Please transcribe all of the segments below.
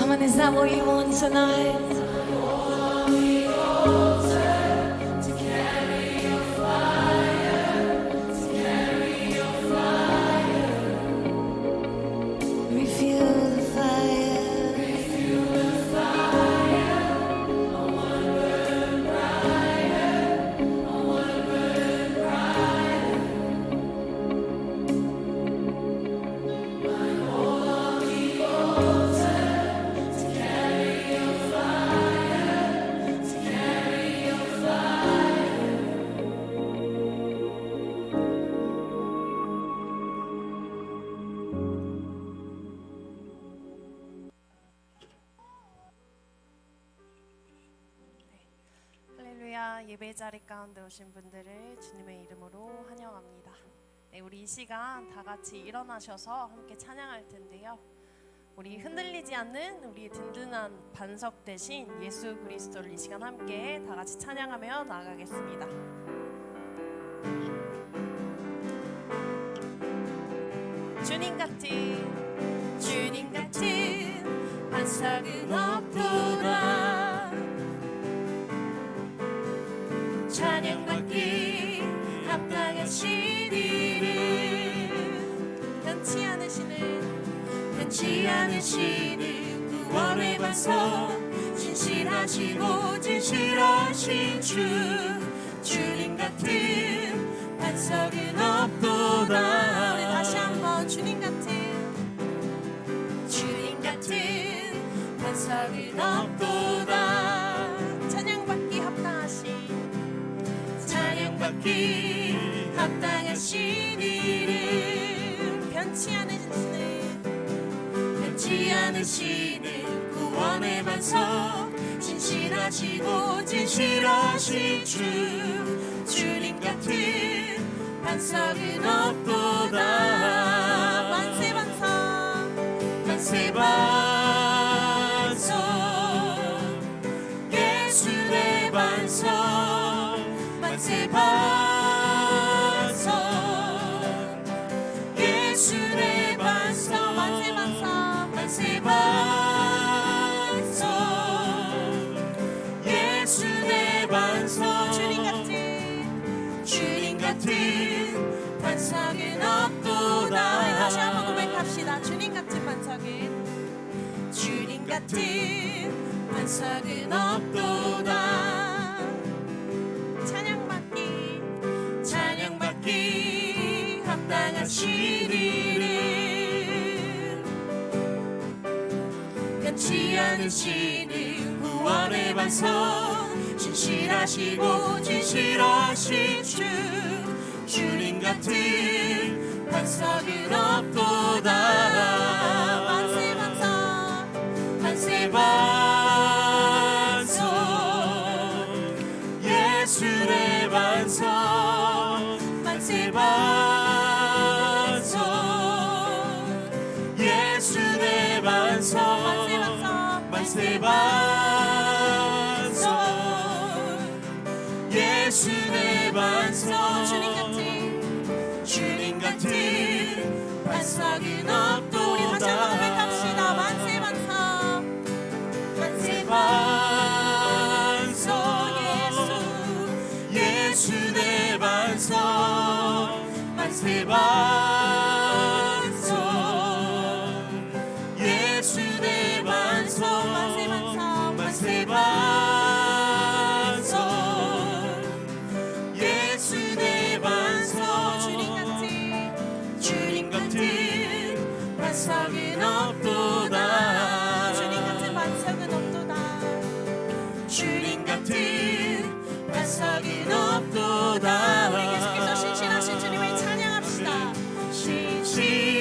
Come on, is that what you want tonight? Refuel the fire. 할렐루야. 예배 자리 가운데 오신 분들을 주님의 이름으로 환영합니다. 네, 우리 이 시간 다 같이 일어나셔서 함께 찬양할 텐데요. 우리 흔들리지 않는 우리 든든한 반석 대신 예수 그리스도를 이 시간 함께 다 같이 찬양하며 나아가겠습니다. 주님 같은 반석은 없도다. 찬양받기 합당하신 이름, 변치 않으시는 구원의 반석, 진실하신 주, 주님 같은 반석은 없도다. 우리 다시 한번 주님 같은 반석은 없도다. 찬양받기 합당하신 이름, 변치 않으시는 구원의 반석, 진실하신 주, 주님 같은 반석은 없도다. 만세 반석, 예수의 반석, 만세 반석, 예수의 반석, 만세 반석, 예수의 반석, 주님 같은 반석은 없도다. 우리 다시 한번 고백합시다. 주님 같은 반석은 없도다. 찬양받기 합당하신 이름, 변치 않으시는 구원의 반석, 진실하신 주, 주님 같은 반석은 없도다. 만세 반석, 예수의 반석, 만세 반석, 예수의 반석, 만세 반석, 예수의 반석, 주님 같은 반석은 없도다. 우리 다시 한번 고백합시다. 만세 반석, 예수의 반석, 만세 반석, 예수의 반석, 만세 반석, 예수의 반석, 주님 같은 반석은 없도다. 주님 같은 반석은 없도다. 우리 계속해서 신실하신 주님을 찬양합시다. 신실하신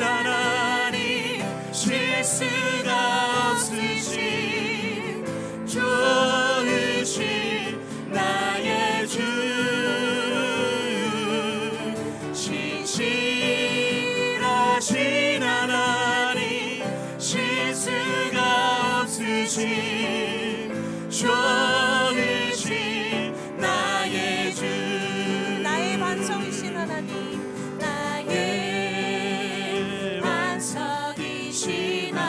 하나님, 실수가 없으신 좋으신 나의 주, 신실하신 하나님, 실수가 없으신 좋으신 나의 주, 나의 반석이신 하나님, 나의 반석이신 하나님,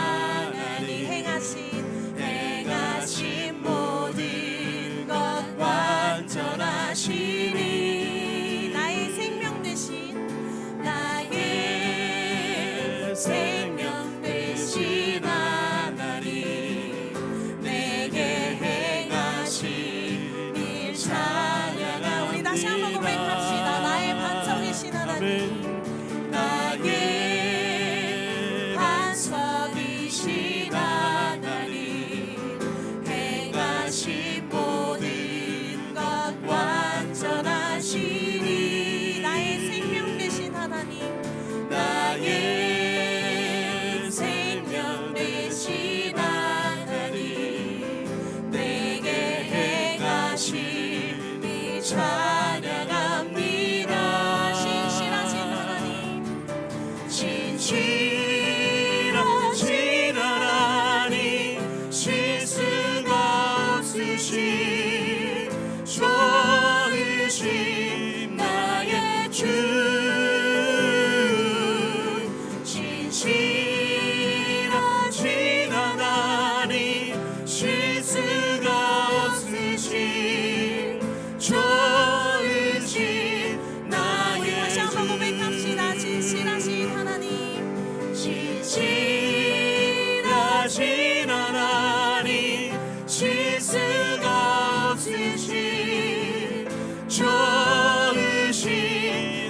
신실하신 하나님 실수가 없으신 좋으신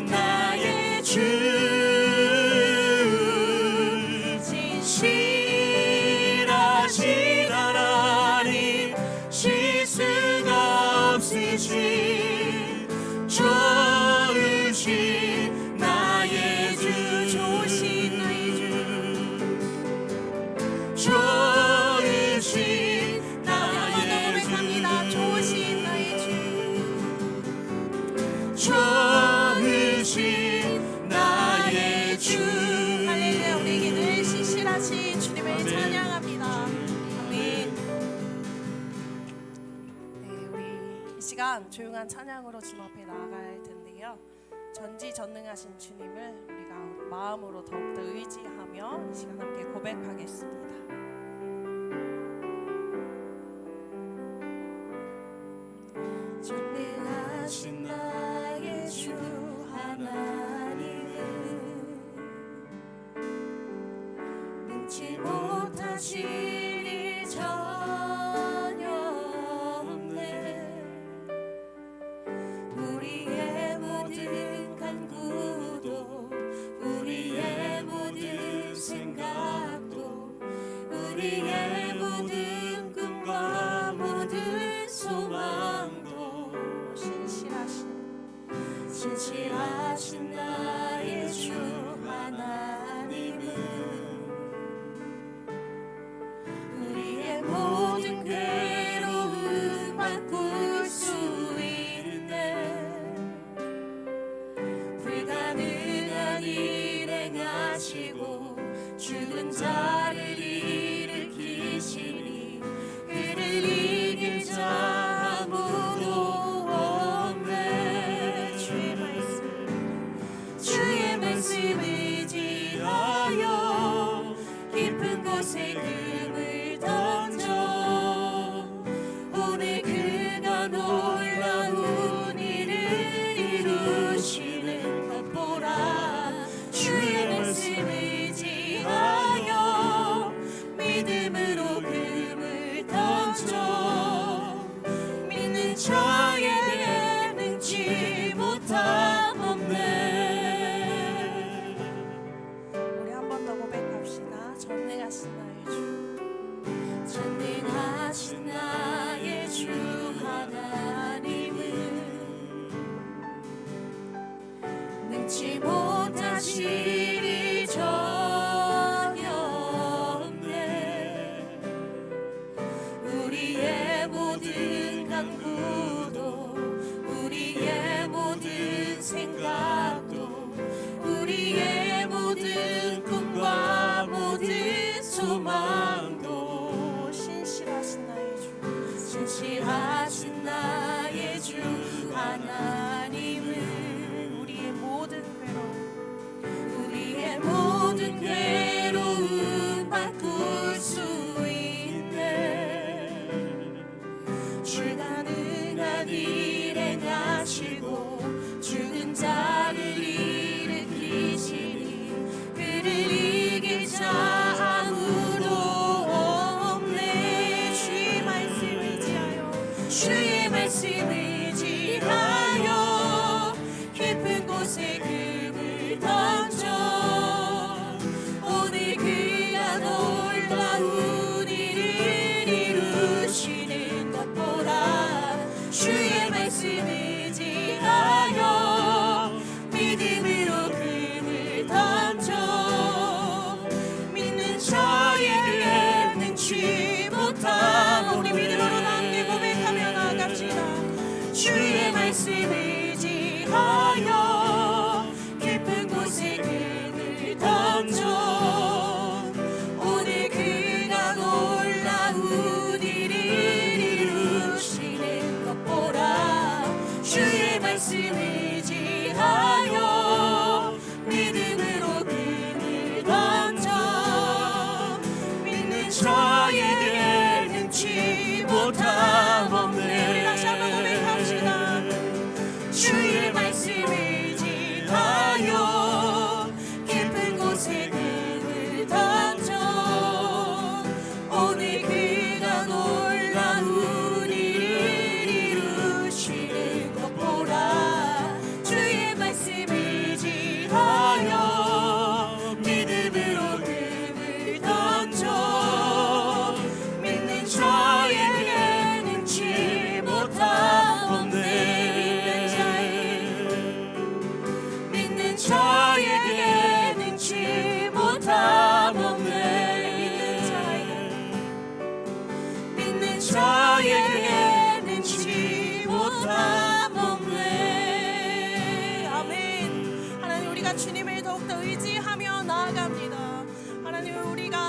나의 주 진실하신 하나님 실수가 없으신 좋으신 나의 주 좋으신 나의 주 좋으신 나의 주 좋으신 나의 주 좋으신 나의 주 할렐루야. 우리에게 늘 신실하신 주님을 찬양합니다. 아멘. 네, 우리 이 시간 조용한 찬양으로 주님 앞에 나아갈 텐데요. 전지전능하신 주님을 우리가 마음으로 더욱더 의지하며 이 시간 함께 고백하겠습니다. 전능하신 나의 주 하나님은 능치 못하실 일 전혀 없네. 우리의 모든 간구도 우리의 모든 생각도 우리의 모든 꿈과 모든 소망도 신실하신 나의 주 하나님은 우리의 모든 괴로움 바꿀 수 있네. 불가능한 일 행하시고 죽은 자를 일으키시니 그를 이길 자 아무도 없네. 주의 말씀 의지하여 깊은 곳에 금을 던져 오늘 그가 놀라운 일을 이루시는 것 보라. 주의 말씀 의지하여 믿음으로 금을 던져 믿는 자에게 능치 못함 없네. 우리 한 번 더 고백합시다. 전능하신 나의 주. 전능하신 나의 주 하나님은 능치 못하실 일이 전혀 없네. 우리의 모든 간구도 우리의 모든 생각도 우리의 모든 꿈과 모든 소망도 신실하신 나의 주. 신실하신 나의 주 하나님은 우리의 모든 괴로움 우리의 모든 괴로움 바꿀 수 있네. 불가능한 일 행하시고 죽은 자를 일으키시니 그를 이길 자 아무도 없네. 주의 말씀 의지하여 주의 말씀 의지하여 깊은 곳에 금을 던져 오늘 그가 놀라운 일을 이루시는 것 보라. 주의 말씀 의지하여 믿음으로 금을 던져 믿는 자에게 능치 못함. 우리 믿음으로 함께 고백하며 나아갑시다. 주의 말씀 의지하여 깊은 곳에 금을 던져 오늘 그가 놀라운 일을 이루시는 것 보라. 주의 말씀 의지하여 믿음으로 금을 던져 믿는 자에게 능치 못함 없네. 우리 다시 한번 고백합시다. 주의 말씀 의지하여 깊은 곳에 금을 던져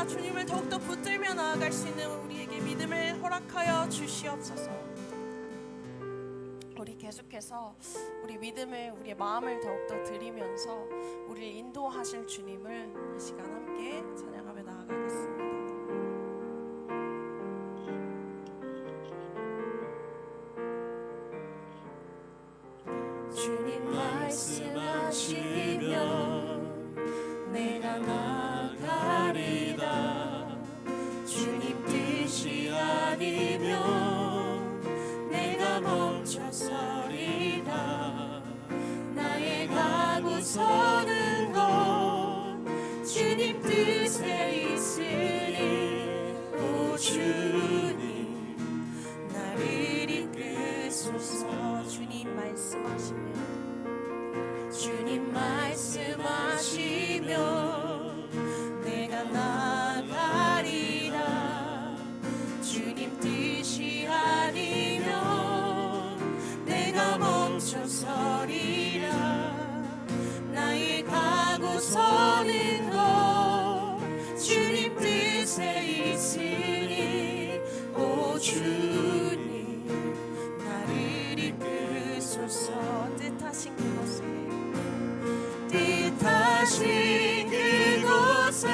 날마다 주님을 더욱더 붙들며 나아갈 수 있는 우리에게 믿음을 허락하여 주시옵소서. 우리 계속해서 우리 믿음을, 우리의 마음을 더욱더 드리면서 우리를 인도하실 주님을 이 시간 함께 찬양하며 나아가겠습니다. 주님 말씀하시면 내가 나가리라. 주님 뜻이 아니면 내가 멈춰서리라. 나의 가고 서는 곳 주님 뜻에 있으니 오 주님 나를 이끄소서. 주님 말씀하시면 내가 나가리라. 주님 뜻이 아니면 내가 멈춰서리라. 나의 가고 서는 곳 주님 뜻에 있으니 오 주님 나를 이끄소서. 뜻하신 그곳에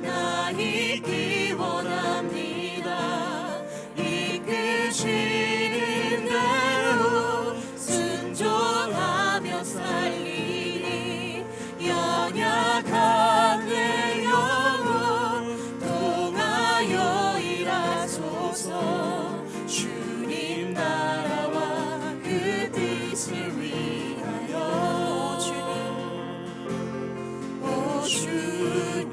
나 있기 원합니다. 이끄시는 대로 순종하며 살리니 연약한 내 영혼 통하여 일하소서. 주님 나라와 그 뜻을 위하여 주님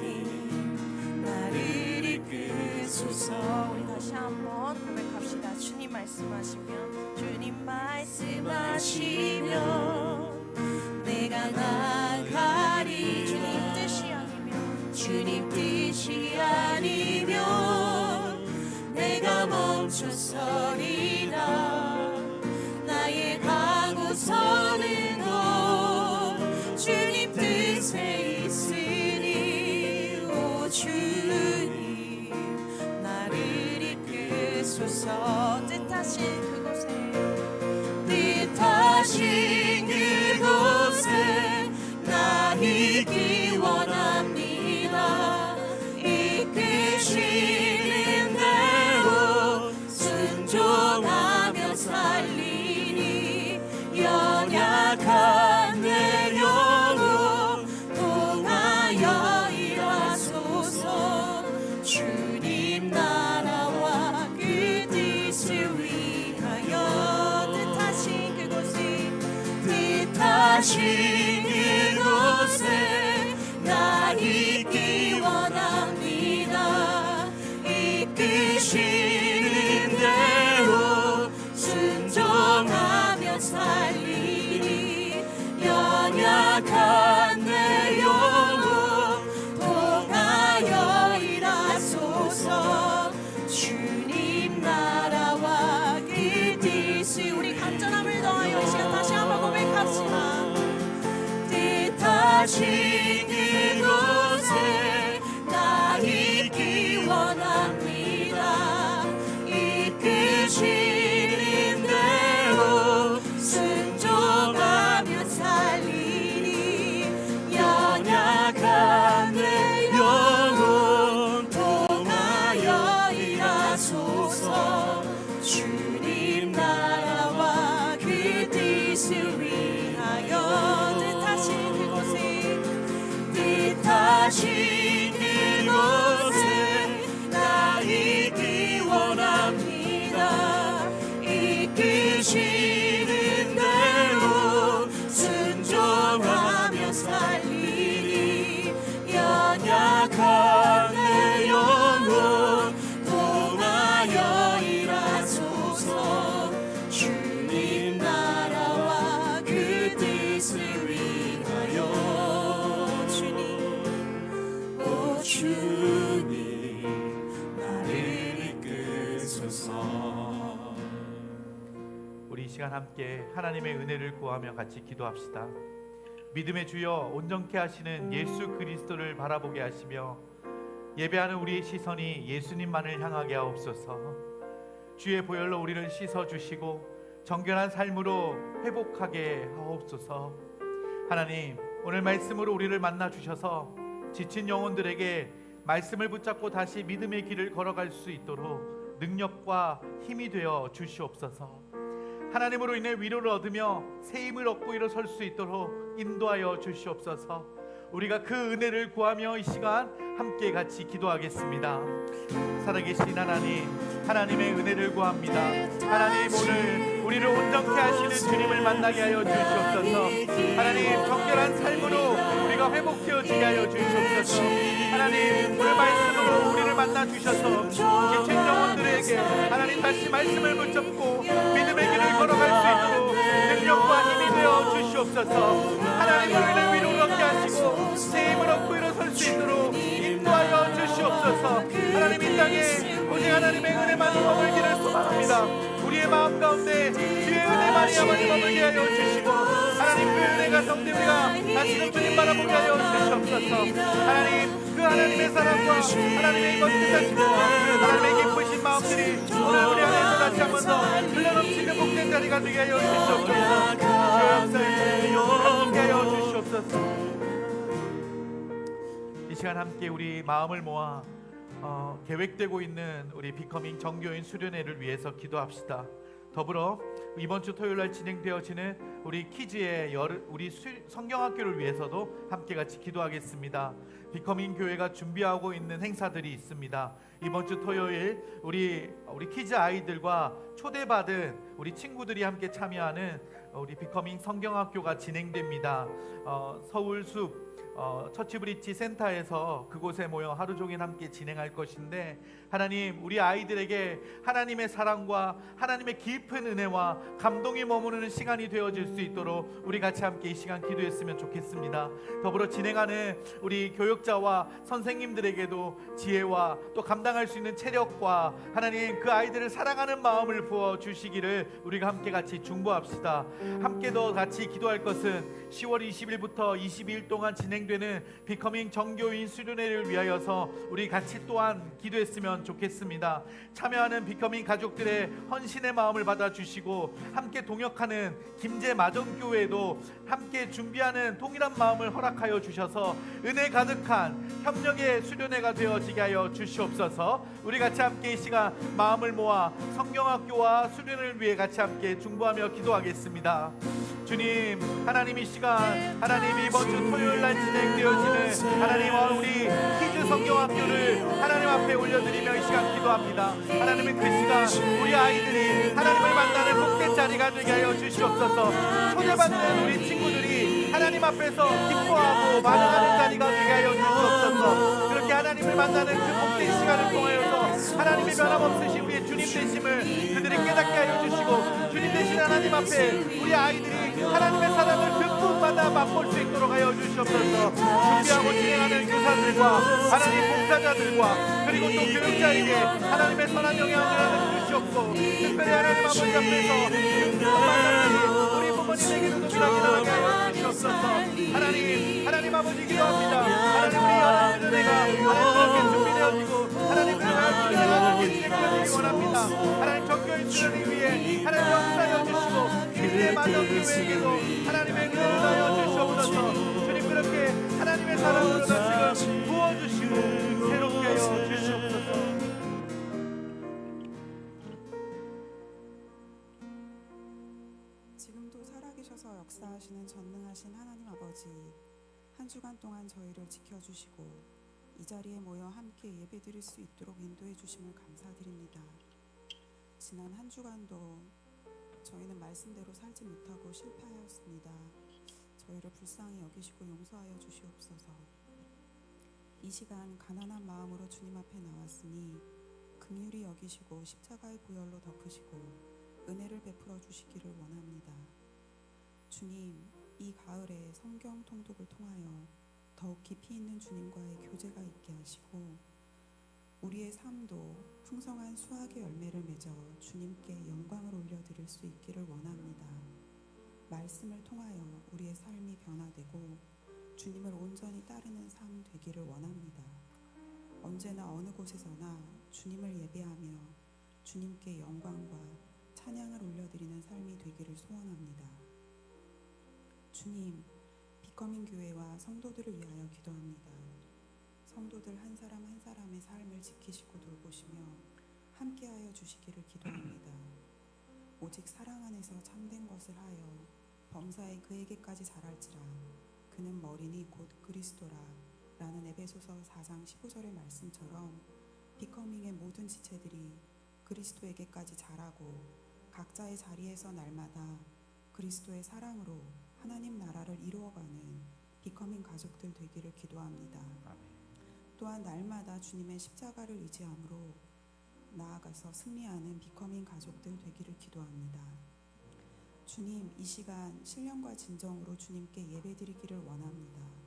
나를 이끄소서. 우리 다시 한번 고백합시다. 주님 말씀하시면 내가 나가리. 주님 뜻이 아니면 내가 멈춰서리라. 나의 가고 서는 곳 주님 뜻에 있으니 오 주님 나를 이끄소서. 뜻하신 그곳에 나 있기 원합니다. 이끄시는 대로 순종하며 살리니 연약한 내 영혼 통하여 일하소서. 주님 나라와 그 뜻을 위하여 뜻하신 그곳에 나 있기 원합니다. 이끄시는 대로 순종하며 살리니 연약한 내 영혼 통하여 일하소서. 주님 나라와 그 뜻이 우리 간절함을 더하여 이 시간 다시 한번 고백합시다. 뜻하신 그곳에 나 있기 원합니다. 이끄시는 대로 순종하며 살리니 연약한 내 영혼 통하여 일하소서. 주님 나라와 그 뜻을 위하여 뜻하신 그곳에 나 있기 원합니다. 이끄시는 대로 순종하며 살리니 연약한 내 영혼 통하여 일하소서. 주님 나라와 그 뜻을 위하여 주님 나를 이끄소서. 우리 이 시간 함께 하나님의 은혜를 구하며 같이 기도합시다. 믿음의 주여 온전케 하시는 예수 그리스도를 바라보게 하시며 예배하는 우리의 시선이 예수님만을 향하게 하옵소서. 주의 보혈로 우리를 씻어주시고 정결한 삶으로 회복하게 하옵소서. 하나님, 오늘 말씀으로 우리를 만나주셔서 지친 영혼들에게 말씀을 붙잡고 다시 믿음의 길을 걸어갈 수 있도록 능력과 힘이 되어 주시옵소서. 하나님으로 인해 위로를 얻으며 새 힘을 얻고 일어설 수 있도록 인도하여 주시옵소서. 우리가 그 은혜를 구하며 이 시간 함께 같이 기도하겠습니다. 살아계신 하나님, 하나님의 은혜를 구합니다. 하나님, 오늘 우리를 온전케 하시는 주님을 만나게 하여 주시옵소서. 하나님, 정결한 삶으로 우리가 회복되어지게 하여 주시옵소서. 하나님, 오늘 말씀으로 우리를 만나 주셔서 지친 영혼들에게 하나님 다시 말씀을 붙잡고 믿음의 길을 걸어갈 수 있도록 능력과 힘이 되어 주시옵소서. 하나님으로 인해 위로를 얻게 하시고 새 힘을 얻고 일어설 수 있도록 인도하여 주시옵소서. 하나님, 이 땅에 오직 하나님의 은혜만이 머물기를 소망합니다. 우리의 마음 가운데 주의 은혜만이 아버지 머물게 하여 주시고 하나님, 그 은혜가 성대 우리가 다시금 주님 바라보게 하여 주시옵소서. 하나님, 그 하나님의 사랑과 하나님의 이번 뜻하심과 하나님의 기쁘신 마음들이 오늘 우리 안에서 다시 한번 더 흘러넘치는 복된 자리가 되게 하여 주시옵소서. 주의 역사에 함께 하여 주시옵소서. 이 시간 함께 우리 마음을 모아 계획되고 있는 우리 비커밍 정교인 수련회를 위해서 기도합시다. 더불어 이번 주 토요일 날 진행되어지는 우리 키즈의 우리 성경학교를 위해서도 함께 같이 기도하겠습니다. 비커밍 교회가 준비하고 있는 행사들이 있습니다. 이번 주 토요일 우리 키즈 아이들과 초대받은 우리 친구들이 함께 참여하는 우리 비커밍 성경학교가 진행됩니다. 서울숲 처치브리지 센터에서 그곳에 모여 하루 종일 함께 진행할 것인데, 하나님, 우리 아이들에게 하나님의 사랑과 하나님의 깊은 은혜와 감동이 머무르는 시간이 되어질 수 있도록 우리 같이 함께 이 시간 기도했으면 좋겠습니다. 더불어 진행하는 우리 교육자와 선생님들에게도 지혜와 또 감당할 수 있는 체력과 하나님, 그 아이들을 사랑하는 마음을 부어 주시기를 우리가 함께 같이 중보합시다. 함께 더 같이 기도할 것은 10월 20일부터 22일 동안 진행되는 비커밍 정교인 수련회를 위하여서 우리 같이 또한 기도했으면 좋겠습니다. 참여하는 비커밍 가족들의 헌신의 마음을 받아주시고 함께 동역하는 김제마정교회도 함께 준비하는 동일한 마음을 허락하여 주셔서 은혜 가득한 협력의 수련회가 되어지게 하여 주시옵소서. 우리 같이 함께 이 시간 마음을 모아 성경학교와 수련회를 위해 같이 함께 중보하며 기도하겠습니다. 주님, 하나님, 이 시간 하나님, 이번 주 토요일 날 진행되어지는 하나님, 우리 키즈 성경학교를 하나님 앞에 올려드리며 이 시간 기도합니다. 하나님의 그 시간 우리 아이들이 하나님을 만나는 복된 자리가 되게 하여 주시옵소서. 초대받는 우리 친구들이 하나님 앞에서 기뻐하고 반응하는 자리가 되게 하여 주시옵소서. 그렇게 하나님을 만나는 그 복된 시간을 통하여서 하나님의 변함없으신 우리의 주님 되심을 그들이 깨닫게 하여 주시고, 주님 되신 하나님 앞에 우리 아이들이 하나님의 사랑을 듬뿍 받아 맛볼 수 있도록 하여 주시옵소서. 준비하고 진행하는 교사들과 하나님 봉사자들과 그리고 또 교육자에게 하나님의 선한 영향을 주시옵고, 특별히 하나님 아버지 앞에서 우리 부모님에게도 기도하게 하여 주시옵소서. 하나님 아버지 기도합니다. 하나님, 우리 여러분 은혜가 하나님 준비되어지고 하나님 은혜가 진행되어지기 원합니다. 하나님, 정교인 수련을 위해 하나님 역사하여 주시고 그들의 마정교회에게도 하나님의 은혜를 하여 주시옵소서. 주님, 그렇게 하나님의 사랑으로 다시금 부어주시고 새롭게 하여 주시옵소서. 지금도 살아계셔서 역사하시는 전능하신 하나님 아버지, 한 주간 동안 저희를 지켜주시고 이 자리에 모여 함께 예배드릴 수 있도록 인도해 주심을 감사드립니다. 지난 한 주간도 저희는 말씀대로 살지 못하고 실패하였습니다. 저희를 불쌍히 여기시고 용서하여 주시옵소서. 이 시간 가난한 마음으로 주님 앞에 나왔으니 긍휼히 여기시고 십자가의 보혈로 덮으시고 은혜를 베풀어 주시기를 원합니다. 주님, 이 가을에 성경 통독을 통하여 더욱 깊이 있는 주님과의 교제가 있게 하시고 우리의 삶도 풍성한 수확의 열매를 맺어 주님께 영광을 올려드릴 수 있기를 원합니다. 말씀을 통하여 우리의 삶이 변화되고 주님을 온전히 따르는 삶 되기를 원합니다. 언제나 어느 곳에서나 주님을 예배하며 주님께 영광과 찬양을 올려드리는 삶이 되기를 소원합니다. 주님, 비커밍 교회와 성도들을 위하여 기도합니다. 성도들 한 사람 한 사람의 삶을 지키시고 돌보시며 함께하여 주시기를 기도합니다. 오직 사랑 안에서 참된 것을 하여 범사에 그에게까지 자랄지라 그는 머리니 곧 그리스도라 라는 에베소서 4장 15절의 말씀처럼 비커밍의 모든 지체들이 그리스도에게까지 자라고 각자의 자리에서 날마다 그리스도의 사랑으로 하나님 나라를 이루어가는 비커밍 가족들 되기를 기도합니다. 또한 날마다 주님의 십자가를 의지함으로 나아가서 승리하는 비커밍 가족들 되기를 기도합니다. 주님, 이 시간 신령과 진정으로 주님께 예배드리기를 원합니다.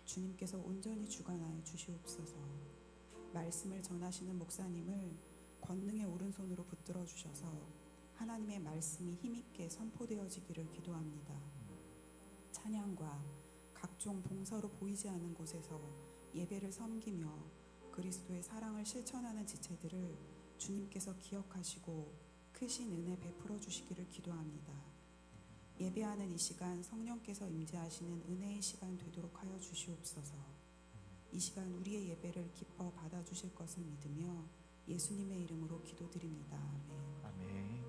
주님께서 온전히 주관하여 주시옵소서. 말씀을 전하시는 목사님을 권능의 오른손으로 붙들어 주셔서 하나님의 말씀이 힘있게 선포되어지기를 기도합니다. 찬양과 각종 봉사로 보이지 않는 곳에서 예배를 섬기며 그리스도의 사랑을 실천하는 지체들을 주님께서 기억하시고 크신 은혜 베풀어 주시기를 기도합니다. 예배하는 이 시간 성령께서 임재하시는 은혜의 시간 되도록 하여 주시옵소서. 이 시간 우리의 예배를 기뻐 받아주실 것을 믿으며 예수님의 이름으로 기도드립니다. 아멘.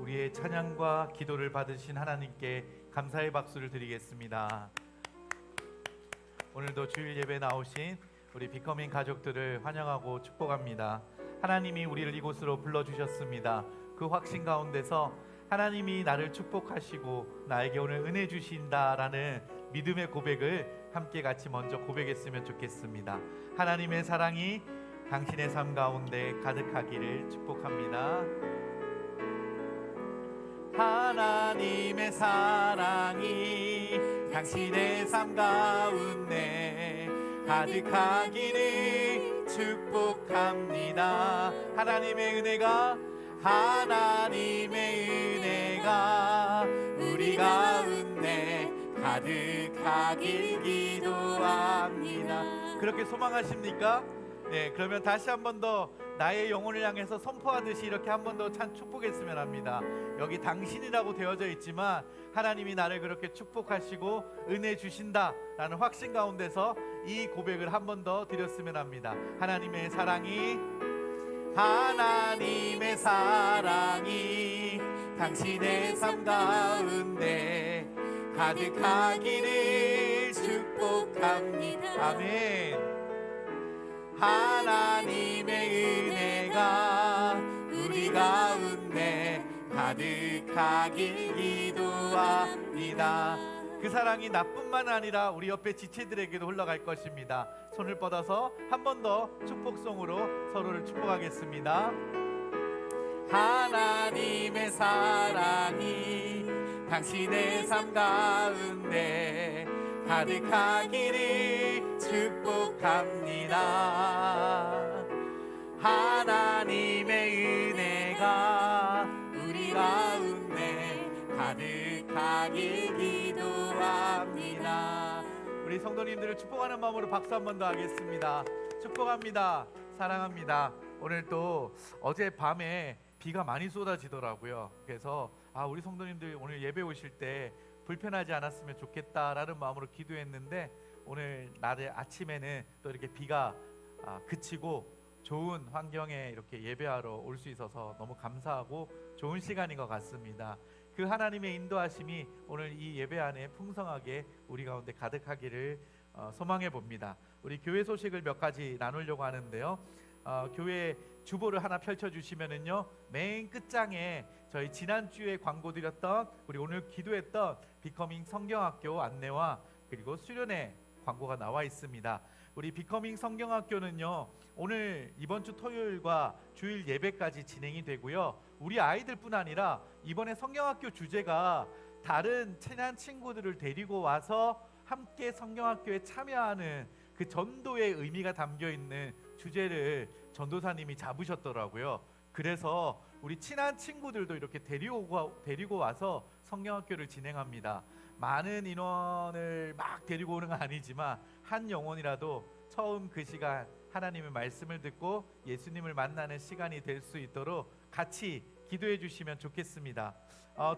우리의 찬양과 기도를 받으신 하나님께 감사의 박수를 드리겠습니다. 오늘도 주일 예배 나오신 우리 비커밍 가족들을 환영하고 축복합니다. 하나님이 우리를 이곳으로 불러주셨습니다. 그 확신 가운데서 하나님이 나를 축복하시고 나에게 오늘 은혜 주신다라는 믿음의 고백을 함께 같이 먼저 고백했으면 좋겠습니다. 하나님의 사랑이 당신의 삶 가운데 가득하기를 축복합니다. 하나님의 사랑이 당신의 삶 가운데 가득하기를 축복합니다. 하나님의 은혜가 우리 가운데 가득하길 기도합니다. 그렇게 소망하십니까? 네, 그러면 다시 한 번 더 나의 영혼을 향해서 선포하듯이 이렇게 한 번 더 찬 축복했으면 합니다. 여기 당신이라고 되어져 있지만 하나님이 나를 그렇게 축복하시고 은혜 주신다라는 확신 가운데서 이 고백을 한 번 더 드렸으면 합니다. 하나님의 사랑이 당신의 삶 가운데 가득하기를 축복합니다. 아멘. 하나님의 은혜가 우리 가운데 가득하길 기도합니다. 그 사랑이 나뿐만 아니라 우리 옆에 지체들에게도 흘러갈 것입니다. 손을 뻗어서 한 번 더 축복송으로 서로를 축복하겠습니다. 하나님의 사랑이 당신의 삶 가운데 가득하기를 축복합니다. 하나님의 은혜가 우리 가운데 가득하길 기도합니다. 우리 성도님들을 축복하는 마음으로 박수 한 번 더 하겠습니다. 축복합니다. 사랑합니다. 오늘 또 어젯밤에 비가 많이 쏟아지더라고요. 그래서 우리 성도님들 오늘 예배 오실 때 불편하지 않았으면 좋겠다라는 마음으로 기도했는데 오늘 낮에 아침에는 또 이렇게 비가 그치고 좋은 환경에 이렇게 예배하러 올 수 있어서 너무 감사하고 좋은 시간인 것 같습니다. 그 하나님의 인도하심이 오늘 이 예배 안에 풍성하게 우리 가운데 가득하기를 소망해 봅니다. 우리 교회 소식을 몇 가지 나누려고 하는데요. 교회 주보를 하나 펼쳐주시면은요, 맨 끝장에 저희 지난주에 광고 드렸던 우리 오늘 기도했던 비커밍 성경학교 안내와 그리고 수련회 광고가 나와 있습니다. 우리 비커밍 성경학교는요, 오늘 이번 주 토요일과 주일 예배까지 진행이 되고요. 우리 아이들뿐 아니라 이번에 성경학교 주제가 다른 친한 친구들을 데리고 와서 함께 성경학교에 참여하는 그 전도의 의미가 담겨 있는 주제를 전도사님이 잡으셨더라고요. 그래서 우리 친한 친구들도 이렇게 데리고 와서 성경학교를 진행합니다. 많은 인원을 막 데리고 오는 건 아니지만 한 영혼이라도 처음 그 시간 하나님의 말씀을 듣고 예수님을 만나는 시간이 될 수 있도록 같이 기도해 주시면 좋겠습니다.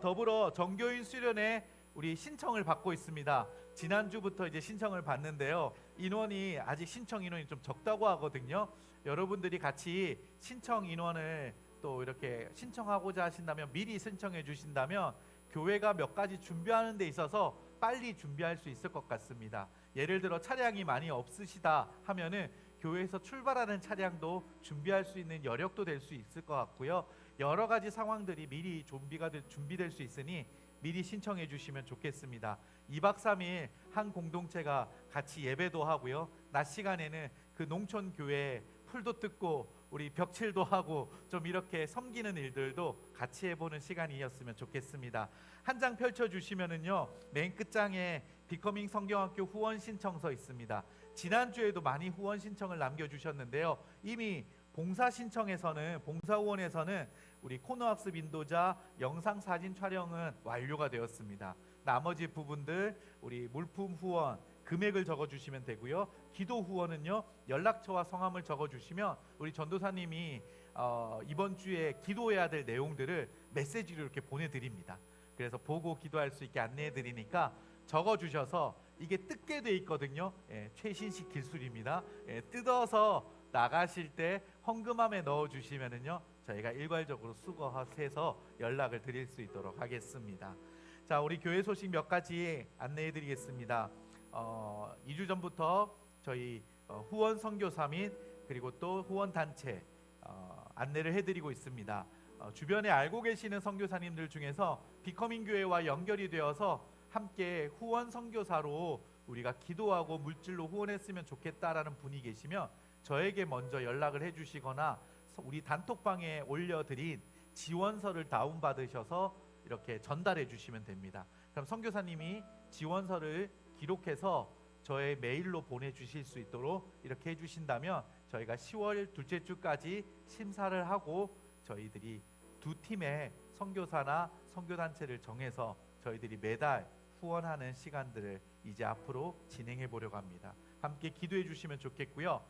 더불어 정교인 수련회 우리 신청을 받고 있습니다. 지난주부터 이제 신청을 받는데요. 인원이 아직 신청 인원이 좀 적다고 하거든요. 여러분들이 같이 신청 인원을 또 이렇게 신청하고자 하신다면 미리 신청해 주신다면 교회가 몇 가지 준비하는 데 있어서 빨리 준비할 수 있을 것 같습니다. 예를 들어 차량이 많이 없으시다 하면은 교회에서 출발하는 차량도 준비할 수 있는 여력도 될 수 있을 것 같고요. 여러 가지 상황들이 미리 준비될 수 있으니 미리 신청해 주시면 좋겠습니다. 2박 3일 한 공동체가 같이 예배도 하고요. 낮 시간에는 그 농촌 교회에 풀도 뜯고 우리 벽칠도 하고 좀 이렇게 섬기는 일들도 같이 해보는 시간이었으면 좋겠습니다. 한 장 펼쳐주시면은요, 맨 끝장에 비커밍 성경학교 후원 신청서 있습니다. 지난주에도 많이 후원 신청을 남겨주셨는데요. 이미 봉사 신청에서는, 봉사 후원에서는 우리 코너학습 인도자 영상 사진 촬영은 완료가 되었습니다. 나머지 부분들 우리 물품 후원 금액을 적어주시면 되고요. 기도 후원은요, 연락처와 성함을 적어주시면 우리 전도사님이 이번 주에 기도해야 될 내용들을 메시지로 이렇게 보내드립니다. 그래서 보고 기도할 수 있게 안내해드리니까 적어주셔서, 이게 뜯게 돼 있거든요. 최신식 기술입니다. 뜯어서 나가실 때 헌금함에 넣어주시면은요, 저희가 일괄적으로 수거해서 연락을 드릴 수 있도록 하겠습니다. 자, 우리 교회 소식 몇 가지 안내해드리겠습니다. 2주 전부터 저희 후원 선교사 및 그리고 또 후원 단체 안내를 해드리고 있습니다. 주변에 알고 계시는 선교사님들 중에서 비커밍 교회와 연결이 되어서 함께 후원 선교사로 우리가 기도하고 물질로 후원했으면 좋겠다라는 분이 계시면 저에게 먼저 연락을 해주시거나 우리 단톡방에 올려드린 지원서를 다운받으셔서 이렇게 전달해 주시면 됩니다. 그럼 선교사님이 지원서를 기록해서 저의 메일로 보내주실 수 있도록 이렇게 해주신다면 저희가 10월 둘째 주까지 심사를 하고 저희들이 두 팀의 선교사나 선교단체를 정해서 저희들이 매달 후원하는 시간들을 이제 앞으로 진행해 보려고 합니다. 함께 기도해 주시면 좋겠고요.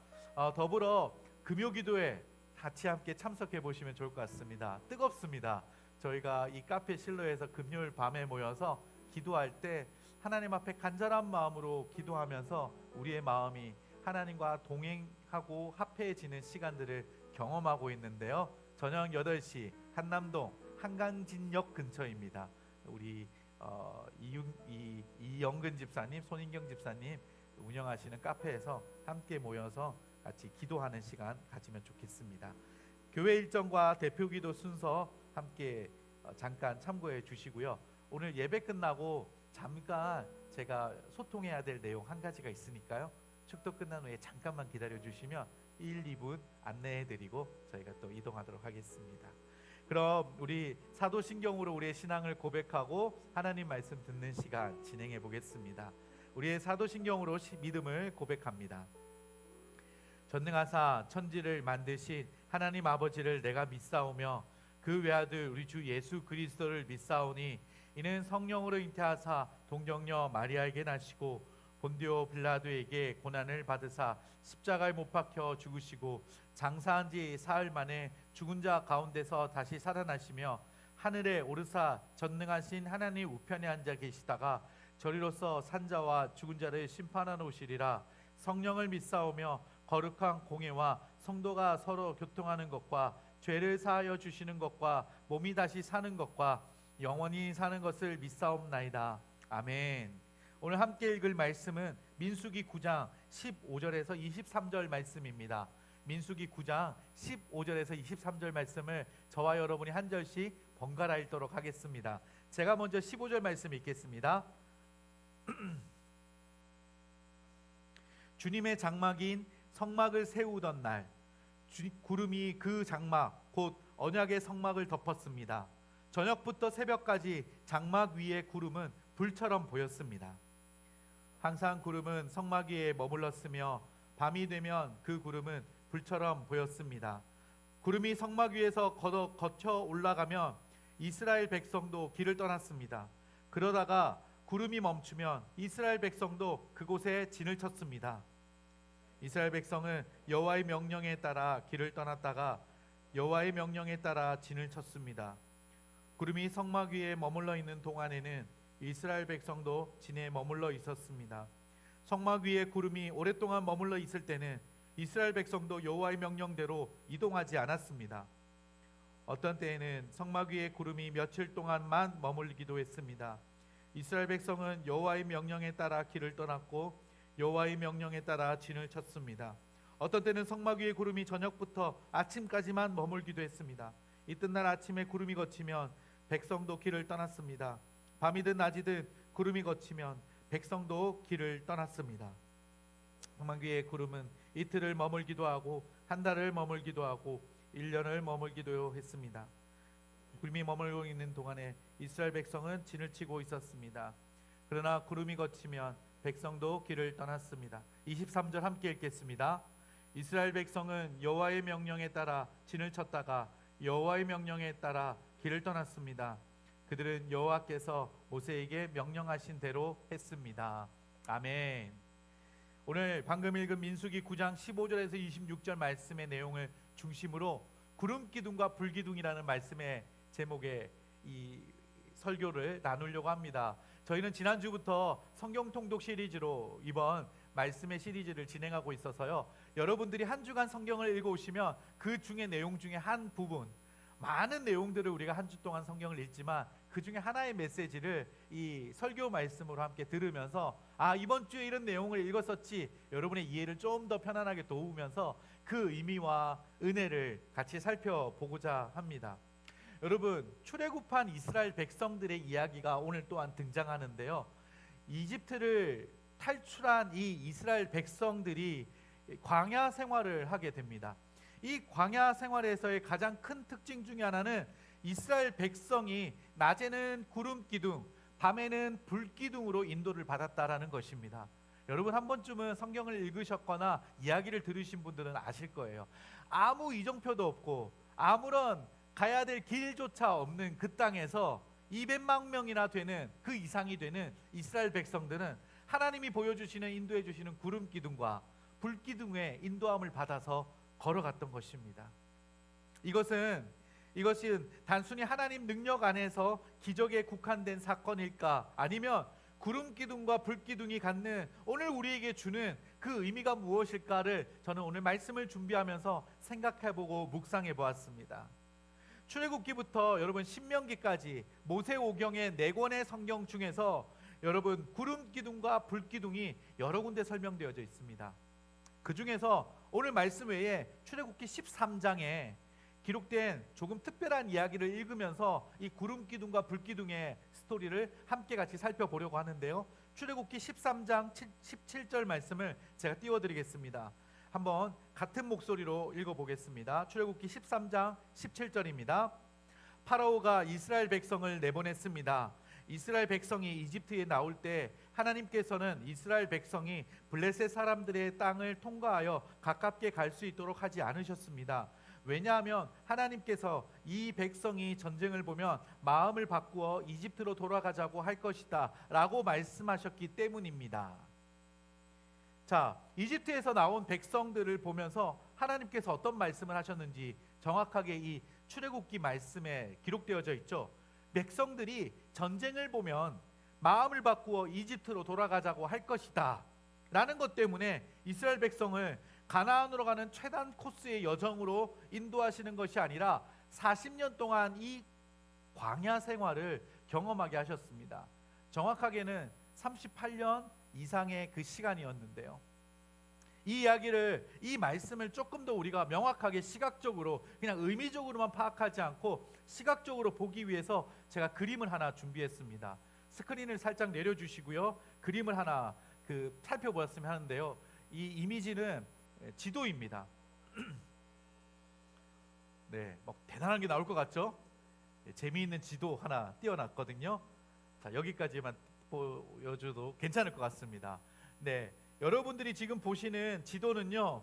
더불어 금요기도에 같이 함께 참석해 보시면 좋을 것 같습니다. 뜨겁습니다. 저희가 이 카페 실로에서 금요일 밤에 모여서 기도할 때 하나님 앞에 간절한 마음으로 기도하면서 우리의 마음이 하나님과 동행하고 합해지는 시간들을 경험하고 있는데요. 저녁 8시 한남동 한강진역 근처입니다. 우리 이영근 집사님, 손인경 집사님 운영하시는 카페에서 함께 모여서 같이 기도하는 시간 가지면 좋겠습니다. 교회 일정과 대표기도 순서 함께 잠깐 참고해 주시고요. 오늘 예배 끝나고 잠깐 제가 소통해야 될 내용 한 가지가 있으니까요. 축도 끝난 후에 잠깐만 기다려 주시면 1, 2분 안내해 드리고 저희가 또 이동하도록 하겠습니다. 그럼 우리 사도신경으로 우리의 신앙을 고백하고 하나님 말씀 듣는 시간 진행해 보겠습니다. 우리의 사도신경으로 믿음을 고백합니다. 전능하사 천지를 만드신 하나님 아버지를 내가 믿사오며 그 외아들 우리 주 예수 그리스도를 믿사오니 이는 성령으로 잉태하사 동정녀 마리아에게 나시고 본디오 빌라도에게 고난을 받으사 십자가에 못 박혀 죽으시고 장사한 지 사흘 만에 죽은 자 가운데서 다시 살아나시며 하늘에 오르사 전능하신 하나님 우편에 앉아 계시다가 저리로서 산자와 죽은 자를 심판하러 오시리라. 성령을 믿사오며 거룩한 공예와 성도가 서로 교통하는 것과 죄를 사하여 주시는 것과 몸이 다시 사는 것과 영원히 사는 것을 믿사옵나이다. 아멘. 오늘 함께 읽을 말씀은 민수기 9장 15절에서 23절 말씀입니다. 민수기 9장 15절에서 23절 말씀을 저와 여러분이 한 절씩 번갈아 읽도록 하겠습니다. 제가 먼저 15절 말씀 읽겠습니다. 주님의 장막인 성막을 세우던 날 구름이 그 장막 곧 언약의 성막을 덮었습니다. 저녁부터 새벽까지 장막 위의 구름은 불처럼 보였습니다. 항상 구름은 성막 위에 머물렀으며 밤이 되면 그 구름은 불처럼 보였습니다. 구름이 성막 위에서 거쳐 올라가면 이스라엘 백성도 길을 떠났습니다. 그러다가 구름이 멈추면 이스라엘 백성도 그곳에 진을 쳤습니다. 이스라엘 백성은 여호와의 명령에 따라 길을 떠났다가 여호와의 명령에 따라 진을 쳤습니다. 구름이 성막 위에 머물러 있는 동안에는 이스라엘 백성도 진에 머물러 있었습니다. 성막 위에 구름이 오랫동안 머물러 있을 때는 이스라엘 백성도 여호와의 명령대로 이동하지 않았습니다. 어떤 때에는 성막 위에 구름이 며칠 동안만 머물기도 했습니다. 이스라엘 백성은 여호와의 명령에 따라 길을 떠났고 여호와의 명령에 따라 진을 쳤습니다. 어떤 때는 성막 위에 구름이 저녁부터 아침까지만 머물기도 했습니다. 이튿날 아침에 구름이 걷히면 백성도 길을 떠났습니다. 밤이든 낮이든 구름이 걷히면 백성도 길을 떠났습니다. 성막 위에 구름은 이틀을 머물기도 하고 한 달을 머물기도 하고 1년을 머물기도 했습니다. 구름이 머물고 있는 동안에 이스라엘 백성은 진을 치고 있었습니다. 그러나 구름이 걷히면 백성도 길을 떠났습니다. 23절 함께 읽겠습니다. 이스라엘 백성은 여호와의 명령에 따라 진을 쳤다가 여호와의 명령에 따라 길을 떠났습니다. 그들은 여호와께서 모세에게 명령하신 대로 했습니다. 아멘. 오늘 방금 읽은 민수기 9장 15절에서 26절 말씀의 내용을 중심으로 구름 기둥과 불 기둥이라는 말씀의 제목의 이 설교를 나누려고 합니다. 저희는 지난주부터 성경 통독 시리즈로 이번 말씀의 시리즈를 진행하고 있어서요. 여러분들이 한 주간 성경을 읽어오시면 그 중에 내용 중에 한 부분, 많은 내용들을 우리가 한 주 동안 성경을 읽지만 그 중에 하나의 메시지를 이 설교 말씀으로 함께 들으면서 이번 주에 이런 내용을 읽었었지, 여러분의 이해를 좀 더 편안하게 도우면서 그 의미와 은혜를 같이 살펴보고자 합니다. 여러분, 출애굽한 이스라엘 백성들의 이야기가 오늘 또한 등장하는데요. 이집트를 탈출한 이 이스라엘 백성들이 광야 생활을 하게 됩니다. 이 광야 생활에서의 가장 큰 특징 중에 하나는 이스라엘 백성이 낮에는 구름 기둥, 밤에는 불 기둥으로 인도를 받았다라는 것입니다. 여러분, 한 번쯤은 성경을 읽으셨거나 이야기를 들으신 분들은 아실 거예요. 아무 이정표도 없고 아무런 가야 될 길조차 없는 그 땅에서 200만 명이나 되는, 그 이상이 되는 이스라엘 백성들은 하나님이 보여주시는, 인도해 주시는 구름 기둥과 불 기둥의 인도함을 받아서 걸어갔던 것입니다. 이것은 단순히 하나님 능력 안에서 기적에 국한된 사건일까, 아니면 구름 기둥과 불 기둥이 갖는 오늘 우리에게 주는 그 의미가 무엇일까를 저는 오늘 말씀을 준비하면서 생각해보고 묵상해 보았습니다. 출애굽기부터 여러분 신명기까지 모세오경의 4권의 성경 중에서 여러분 구름 기둥과 불 기둥이 여러 군데 설명되어져 있습니다. 그 중에서 오늘 말씀 외에 출애굽기 13장에 기록된 조금 특별한 이야기를 읽으면서 이 구름 기둥과 불 기둥의 스토리를 함께 같이 살펴보려고 하는데요. 출애굽기 13장 17절 말씀을 제가 띄워드리겠습니다. 한번 같은 목소리로 읽어보겠습니다. 출애굽기 13장 17절입니다. 파라오가 이스라엘 백성을 내보냈습니다. 이스라엘 백성이 이집트에 나올 때 하나님께서는 이스라엘 백성이 블레셋 사람들의 땅을 통과하여 가깝게 갈 수 있도록 하지 않으셨습니다. 왜냐하면 하나님께서 이 백성이 전쟁을 보면 마음을 바꾸어 이집트로 돌아가자고 할 것이다 라고 말씀하셨기 때문입니다. 자, 이집트에서 나온 백성들을 보면서 하나님께서 어떤 말씀을 하셨는지 정확하게 이 출애굽기 말씀에 기록되어져 있죠. 백성들이 전쟁을 보면 마음을 바꾸어 이집트로 돌아가자고 할 것이다 라는 것 때문에 이스라엘 백성을 가나안으로 가는 최단 코스의 여정으로 인도하시는 것이 아니라 40년 동안 이 광야 생활을 경험하게 하셨습니다. 정확하게는 38년 이상의 그 시간이었는데요. 이 이야기를, 이 말씀을 조금 더 우리가 명확하게 시각적으로, 그냥 의미적으로만 파악하지 않고 시각적으로 보기 위해서 제가 그림을 하나 준비했습니다. 스크린을 살짝 내려주시고요. 그림을 하나 살펴보았으면 하는데요. 이 이미지는 지도입니다. 네, 뭐 대단한 게 나올 것 같죠? 재미있는 지도 하나 띄워놨거든요. 자, 여기까지만 보여줘도 괜찮을 것 같습니다. 네, 여러분들이 지금 보시는 지도는요,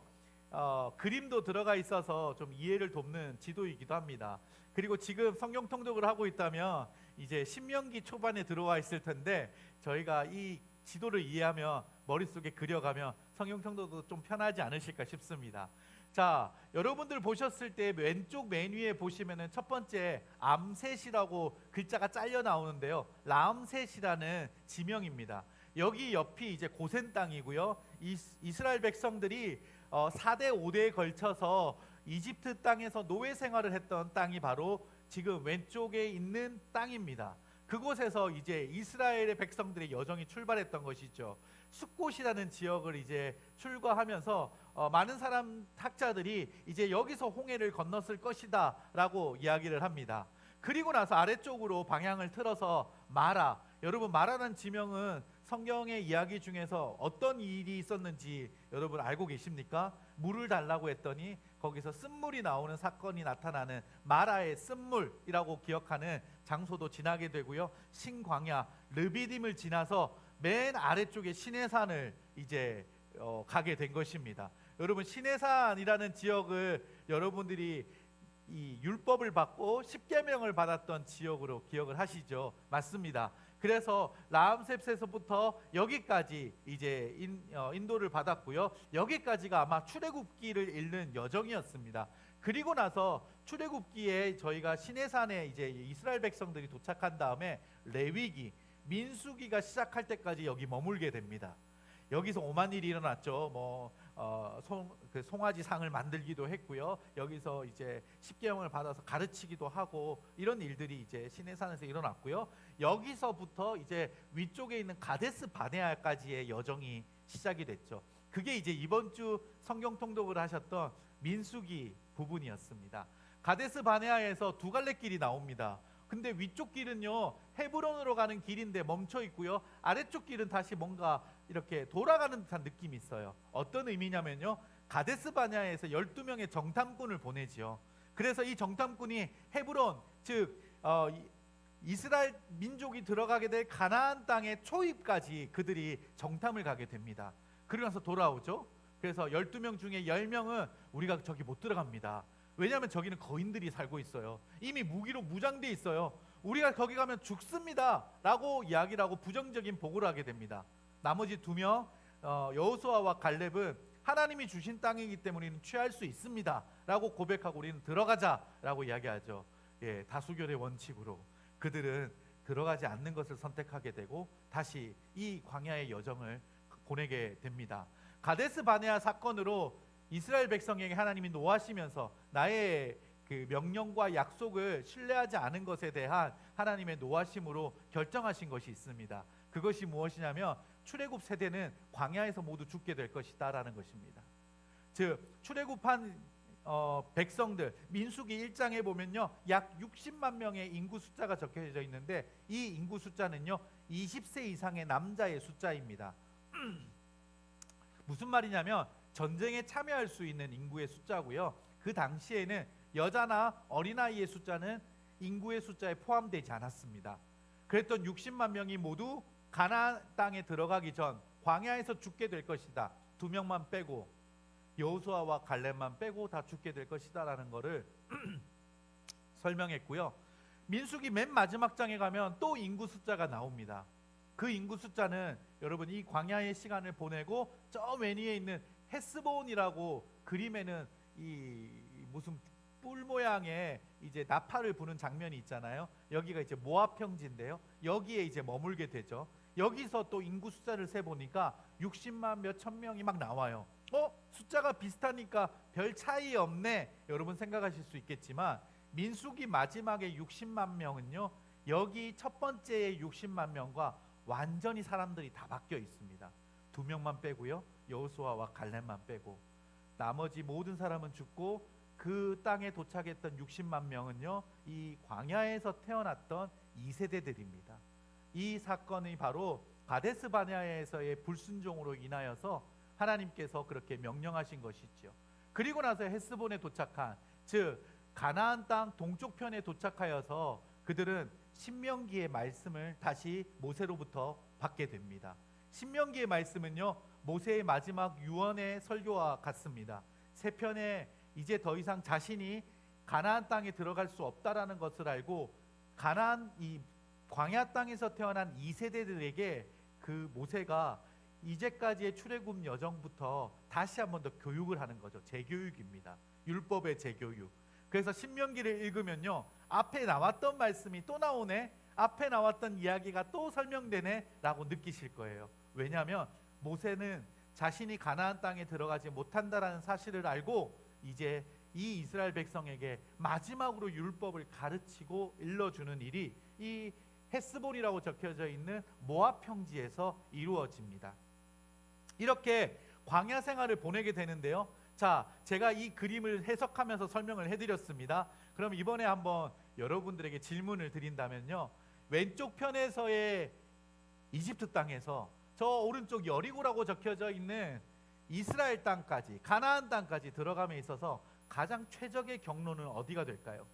그림도 들어가 있어서 좀 이해를 돕는 지도이기도 합니다. 그리고 지금 성경 통독을 하고 있다면 이제 신명기 초반에 들어와 있을 텐데 저희가 이 지도를 이해하면 머릿속에 그려가면 성경 성도도 좀 편하지 않으실까 싶습니다. 자, 여러분들 보셨을 때 왼쪽 맨 위에 보시면은 첫 번째 암셋이라고 글자가 잘려 나오는데요. 람셋이라는 지명입니다. 여기 옆이 이제 고센 땅이고요. 이스라엘 백성들이 4대 5대에 걸쳐서 이집트 땅에서 노예 생활을 했던 땅이 바로 지금 왼쪽에 있는 땅입니다. 그곳에서 이제 이스라엘의 백성들의 여정이 출발했던 것이죠. 숫곳이라는 지역을 이제 출거하면서 많은 사람 학자들이 이제 여기서 홍해를 건넜을 것이다라고 이야기를 합니다. 그리고 나서 아래쪽으로 방향을 틀어서 마라. 여러분 마라라는 지명은 성경의 이야기 중에서 어떤 일이 있었는지 여러분 알고 계십니까? 물을 달라고 했더니 거기서 쓴물이 나오는 사건이 나타나는 마라의 쓴물이라고 기억하는 장소도 지나게 되고요. 신광야 르비딤을 지나서 맨 아래쪽에 시내산을 이제 가게 된 것입니다. 여러분 시내산이라는 지역을 여러분들이 이 율법을 받고 십계명을 받았던 지역으로 기억을 하시죠? 맞습니다. 그래서 라암셉에서부터 여기까지 이제 인도를 받았고요. 여기까지가 아마 출애굽기를 읽는 여정이었습니다. 그리고 나서 출애굽기에 저희가 시내산에 이제 이스라엘 백성들이 도착한 다음에 레위기, 민수기가 시작할 때까지 여기 머물게 됩니다. 여기서 오만 일이 일어났죠. 송아지 상을 만들기도 했고요. 여기서 이제 십계명을 받아서 가르치기도 하고 이런 일들이 이제 시내산에서 일어났고요. 여기서부터 이제 위쪽에 있는 가데스 바네아까지의 여정이 시작이 됐죠. 그게 이제 이번 주 성경 통독을 하셨던 민수기 부분이었습니다. 가데스 바네아에서 두 갈래 길이 나옵니다. 근데 위쪽 길은요 헤브론으로 가는 길인데 멈춰 있고요. 아래쪽 길은 다시 뭔가 이렇게 돌아가는 듯한 느낌이 있어요. 어떤 의미냐면요, 가데스 바네아에서 12명의 정탐꾼을 보내지요. 그래서 이 정탐꾼이 헤브론, 즉 이스라엘 민족이 들어가게 될 가나안 땅의 초입까지 그들이 정탐을 가게 됩니다. 그러고 나서 돌아오죠. 그래서 12명 중에 10명은 우리가 저기 못 들어갑니다. 왜냐하면 저기는 거인들이 살고 있어요. 이미 무기로 무장돼 있어요. 우리가 거기 가면 죽습니다 라고 이야기를 하고 부정적인 보고를 하게 됩니다. 나머지 2명 여호수아와 갈렙은 하나님이 주신 땅이기 때문에 우리는 취할 수 있습니다 라고 고백하고 우리는 들어가자 라고 이야기하죠. 예, 다수결의 원칙으로 그들은 들어가지 않는 것을 선택하게 되고 다시 이 광야의 여정을 보내게 됩니다. 가데스 바네아 사건으로 이스라엘 백성에게 하나님이 노하시면서 나의 그 명령과 약속을 신뢰하지 않은 것에 대한 하나님의 노하심으로 결정하신 것이 있습니다. 그것이 무엇이냐면 출애굽 세대는 광야에서 모두 죽게 될 것이다라는 것입니다. 즉 출애굽한 백성들 민수기 1장에 보면요 약 60만 명의 인구 숫자가 적혀져 있는데 이 인구 숫자는요 20세 이상의 남자의 숫자입니다. 무슨 말이냐면 전쟁에 참여할 수 있는 인구의 숫자고요. 그 당시에는 여자나 어린아이의 숫자는 인구의 숫자에 포함되지 않았습니다. 그랬던 60만 명이 모두 가나안 땅에 들어가기 전 광야에서 죽게 될 것이다. 2명만 빼고 여호수아와 갈렙만 빼고 다 죽게 될 것이다라는 것을 설명했고요. 민수기 맨 마지막 장에 가면 또 인구 숫자가 나옵니다. 그 인구 숫자는 여러분 이 광야의 시간을 보내고 저 맨 위에 있는 헤스본이라고 그림에는 이 무슨 뿔 모양의 이제 나팔을 부는 장면이 있잖아요. 여기가 이제 모압 평지인데요. 여기에 이제 머물게 되죠. 여기서 또 인구 숫자를 세 보니까 60만 몇천 명이 막 나와요. 숫자가 비슷하니까 별 차이 없네. 여러분 생각하실 수 있겠지만 민수기 마지막에 60만 명은요. 여기 첫 번째의 60만 명과 완전히 사람들이 다 바뀌어 있습니다. 2명만 빼고요. 여호수아와 갈렙만 빼고 나머지 모든 사람은 죽고 그 땅에 도착했던 60만 명은요. 이 광야에서 태어났던 2세대들입니다. 이 사건이 바로 가데스 바네아에서의 불순종으로 인하여서 하나님께서 그렇게 명령하신 것이지요. 그리고 나서 헤스본에 도착한 즉 가나안 땅 동쪽 편에 도착하여서 그들은 신명기의 말씀을 다시 모세로부터 받게 됩니다. 신명기의 말씀은요 모세의 마지막 유언의 설교와 같습니다. 세 편에 이제 더 이상 자신이 가나안 땅에 들어갈 수 없다라는 것을 알고 가나안 이 광야 땅에서 태어난 2세대들에게 그 모세가 이제까지의 출애굽 여정부터 다시 한 번 더 교육을 하는 거죠. 재교육입니다. 율법의 재교육. 그래서 신명기를 읽으면요, 앞에 나왔던 말씀이 또 나오네, 앞에 나왔던 이야기가 또 설명되네 라고 느끼실 거예요. 왜냐하면 모세는 자신이 가나안 땅에 들어가지 못한다라는 사실을 알고 이제 이 이스라엘 백성에게 마지막으로 율법을 가르치고 일러주는 일이 이 헤스본이라고 적혀져 있는 모압 평지에서 이루어집니다. 이렇게 광야 생활을 보내게 되는데요. 자, 제가 이 그림을 해석하면서 설명을 해드렸습니다. 그럼 이번에 한번 여러분들에게 질문을 드린다면요, 왼쪽 편에서의 이집트 땅에서 저 오른쪽 여리고라고 적혀져 있는 이스라엘 땅까지, 가나안 땅까지 들어감에 있어서 가장 최적의 경로는 어디가 될까요?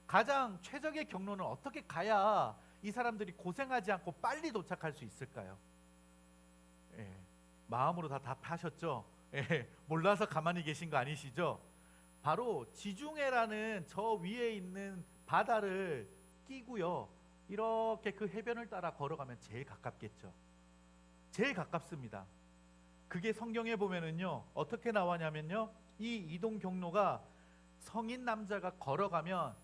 가장 최적의 경로는 어떻게 가야 이 사람들이 고생하지 않고 빨리 도착할 수 있을까요? 예, 마음으로 다 답하셨죠? 예, 몰라서 가만히 계신 거 아니시죠? 바로 지중해라는 저 위에 있는 바다를 끼고요, 이렇게 그 해변을 따라 걸어가면 제일 가깝겠죠. 제일 가깝습니다. 그게 성경에 보면은요, 어떻게 나와냐면요, 이 이동 경로가 성인 남자가 걸어가면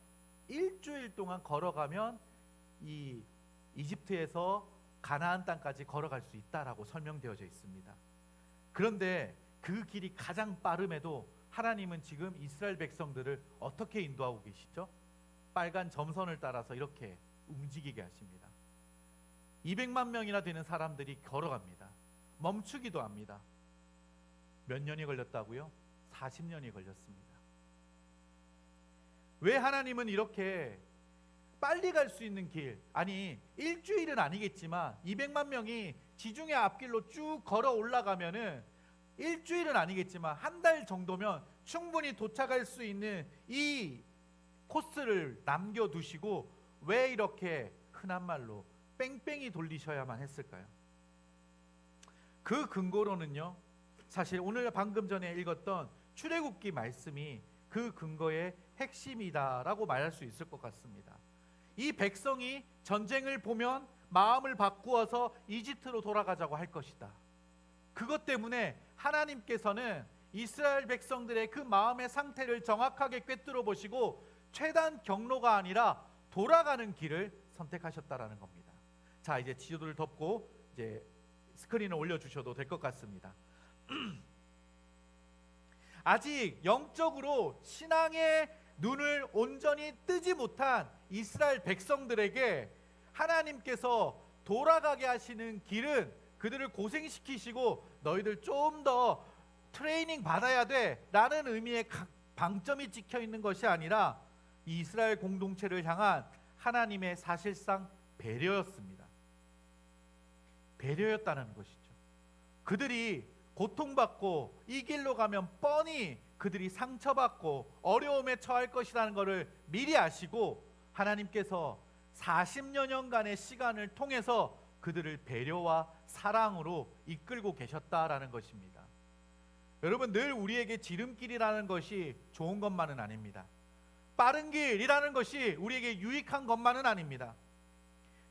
일주일 동안 걸어가면 이 이집트에서 가나안 땅까지 걸어갈 수 있다라고 설명되어져 있습니다. 그런데 그 길이 가장 빠름에도 하나님은 지금 이스라엘 백성들을 어떻게 인도하고 계시죠? 빨간 점선을 따라서 이렇게 움직이게 하십니다. 200만 명이나 되는 사람들이 걸어갑니다. 멈추기도 합니다. 몇 년이 걸렸다고요? 40년이 걸렸습니다. 왜 하나님은 이렇게 빨리 갈 수 있는 길, 아니 일주일은 아니겠지만 200만 명이 지중해 앞길로 쭉 걸어 올라가면은 일주일은 아니겠지만 한 달 정도면 충분히 도착할 수 있는 이 코스를 남겨두시고 왜 이렇게 흔한 말로 뺑뺑이 돌리셔야만 했을까요? 그 근거로는요, 사실 오늘 방금 전에 읽었던 출애굽기 말씀이 그 근거의 핵심이다라고 말할 수 있을 것 같습니다. 이 백성이 전쟁을 보면 마음을 바꾸어서 이집트로 돌아가자고 할 것이다. 그것 때문에 하나님께서는 이스라엘 백성들의 그 마음의 상태를 정확하게 꿰뚫어 보시고 최단 경로가 아니라 돌아가는 길을 선택하셨다라는 겁니다. 자, 이제 지도를 덮고 이제 스크린을 올려주셔도 될 것 같습니다. 아직 영적으로 신앙의 눈을 온전히 뜨지 못한 이스라엘 백성들에게 하나님께서 돌아가게 하시는 길은 그들을 고생시키시고 너희들 좀 더 트레이닝 받아야 돼 라는 의미의 방점이 찍혀 있는 것이 아니라 이스라엘 공동체를 향한 하나님의 사실상 배려였습니다. 배려였다는 것이죠. 그들이 고통받고 이 길로 가면 뻔히 그들이 상처받고 어려움에 처할 것이라는 것을 미리 아시고 하나님께서 40여 년간의 시간을 통해서 그들을 배려와 사랑으로 이끌고 계셨다라는 것입니다. 여러분, 늘 우리에게 지름길이라는 것이 좋은 것만은 아닙니다. 빠른 길이라는 것이 우리에게 유익한 것만은 아닙니다.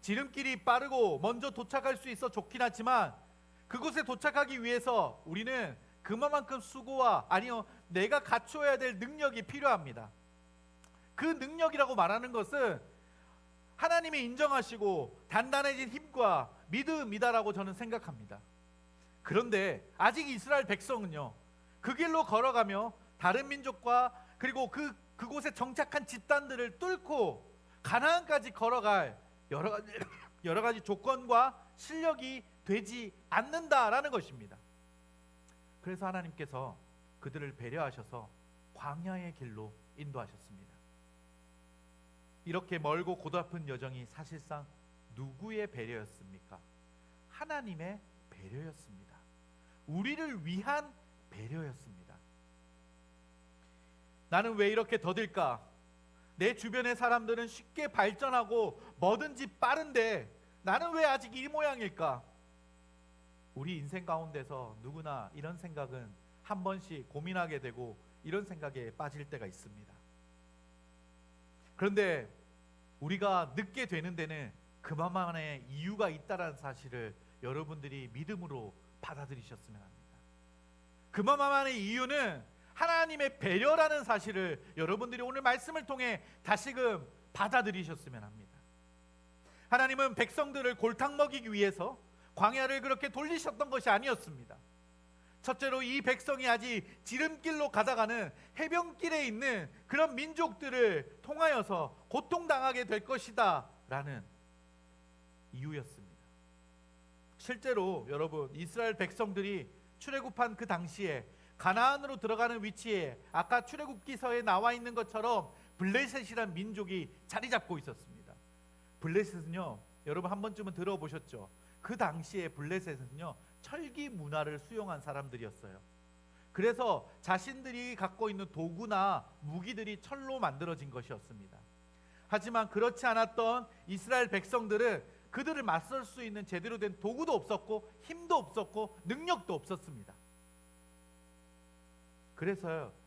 지름길이 빠르고 먼저 도착할 수 있어 좋긴 하지만 그곳에 도착하기 위해서 우리는 그만큼 수고와 아니요 내가 갖춰야 될 능력이 필요합니다. 그 능력이라고 말하는 것은 하나님이 인정하시고 단단해진 힘과 믿음이다라고 저는 생각합니다. 그런데 아직 이스라엘 백성은요, 그 길로 걸어가며 다른 민족과 그리고 그곳에 정착한 집단들을 뚫고 가나안까지 걸어갈 여러 가지 조건과 실력이 되지 않는다라는 것입니다. 그래서 하나님께서 그들을 배려하셔서 광야의 길로 인도하셨습니다. 이렇게 멀고 고달픈 여정이 사실상 누구의 배려였습니까? 하나님의 배려였습니다. 우리를 위한 배려였습니다. 나는 왜 이렇게 더딜까? 내 주변의 사람들은 쉽게 발전하고 뭐든지 빠른데 나는 왜 아직 이 모양일까? 우리 인생 가운데서 누구나 이런 생각은 한 번씩 고민하게 되고 이런 생각에 빠질 때가 있습니다. 그런데 우리가 늦게 되는 데는 그만만의 이유가 있다라는 사실을 여러분들이 믿음으로 받아들이셨으면 합니다. 그만만의 이유는 하나님의 배려라는 사실을 여러분들이 오늘 말씀을 통해 다시금 받아들이셨으면 합니다. 하나님은 백성들을 골탕 먹이기 위해서 광야를 그렇게 돌리셨던 것이 아니었습니다. 첫째로 이 백성이 아직 지름길로 가다가는 해변길에 있는 그런 민족들을 통하여서 고통당하게 될 것이다 라는 이유였습니다. 실제로 여러분, 이스라엘 백성들이 출애굽한 그 당시에 가나안으로 들어가는 위치에 아까 출애굽기서에 나와 있는 것처럼 블레셋이란 민족이 자리 잡고 있었습니다. 블레셋은요, 여러분 한 번쯤은 들어보셨죠? 그 당시에 블레셋은요, 철기 문화를 수용한 사람들이었어요. 그래서 자신들이 갖고 있는 도구나 무기들이 철로 만들어진 것이었습니다. 하지만 그렇지 않았던 이스라엘 백성들은 그들을 맞설 수 있는 제대로 된 도구도 없었고 힘도 없었고 능력도 없었습니다.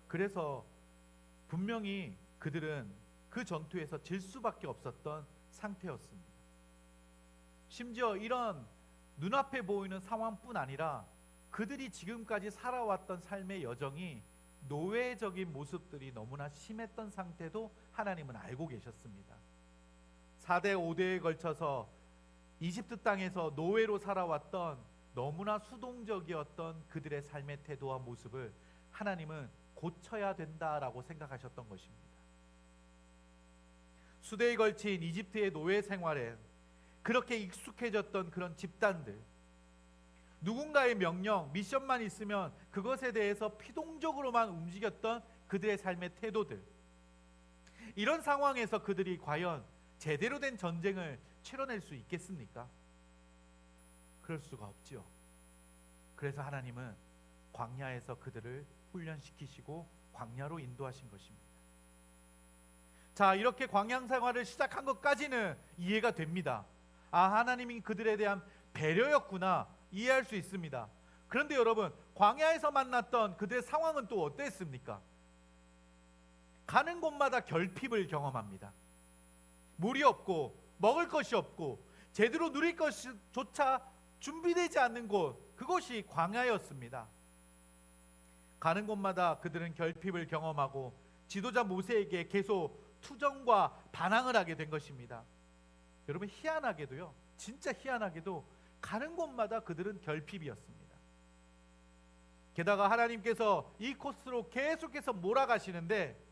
그래서 분명히 그들은 그 전투에서 질 수밖에 없었던 상태였습니다. 심지어 이런 눈앞에 보이는 상황뿐 아니라 그들이 지금까지 살아왔던 삶의 여정이 노예적인 모습들이 너무나 심했던 상태도 하나님은 알고 계셨습니다. 4대 5대에 걸쳐서 이집트 땅에서 노예로 살아왔던 너무나 수동적이었던 그들의 삶의 태도와 모습을 하나님은 고쳐야 된다라고 생각하셨던 것입니다. 수대에 걸친 이집트의 노예 생활에 그렇게 익숙해졌던 그런 집단들, 누군가의 명령, 미션만 있으면 그것에 대해서 피동적으로만 움직였던 그들의 삶의 태도들, 이런 상황에서 그들이 과연 제대로 된 전쟁을 치러낼 수 있겠습니까? 그럴 수가 없지요. 그래서 하나님은 광야에서 그들을 훈련시키시고 광야로 인도하신 것입니다. 자, 이렇게 광야 생활을 시작한 것까지는 이해가 됩니다. 아, 하나님이 그들에 대한 배려였구나, 이해할 수 있습니다. 그런데 여러분, 광야에서 만났던 그들의 상황은 또 어땠습니까? 가는 곳마다 결핍을 경험합니다. 물이 없고 먹을 것이 없고 제대로 누릴 것조차 준비되지 않는 곳, 그것이 광야였습니다. 가는 곳마다 그들은 결핍을 경험하고 지도자 모세에게 계속 투정과 반항을 하게 된 것입니다. 여러분, 희한하게도요, 진짜 희한하게도 가는 곳마다 그들은 결핍이었습니다. 게다가 하나님께서 이 코스로 계속해서 몰아가시는데,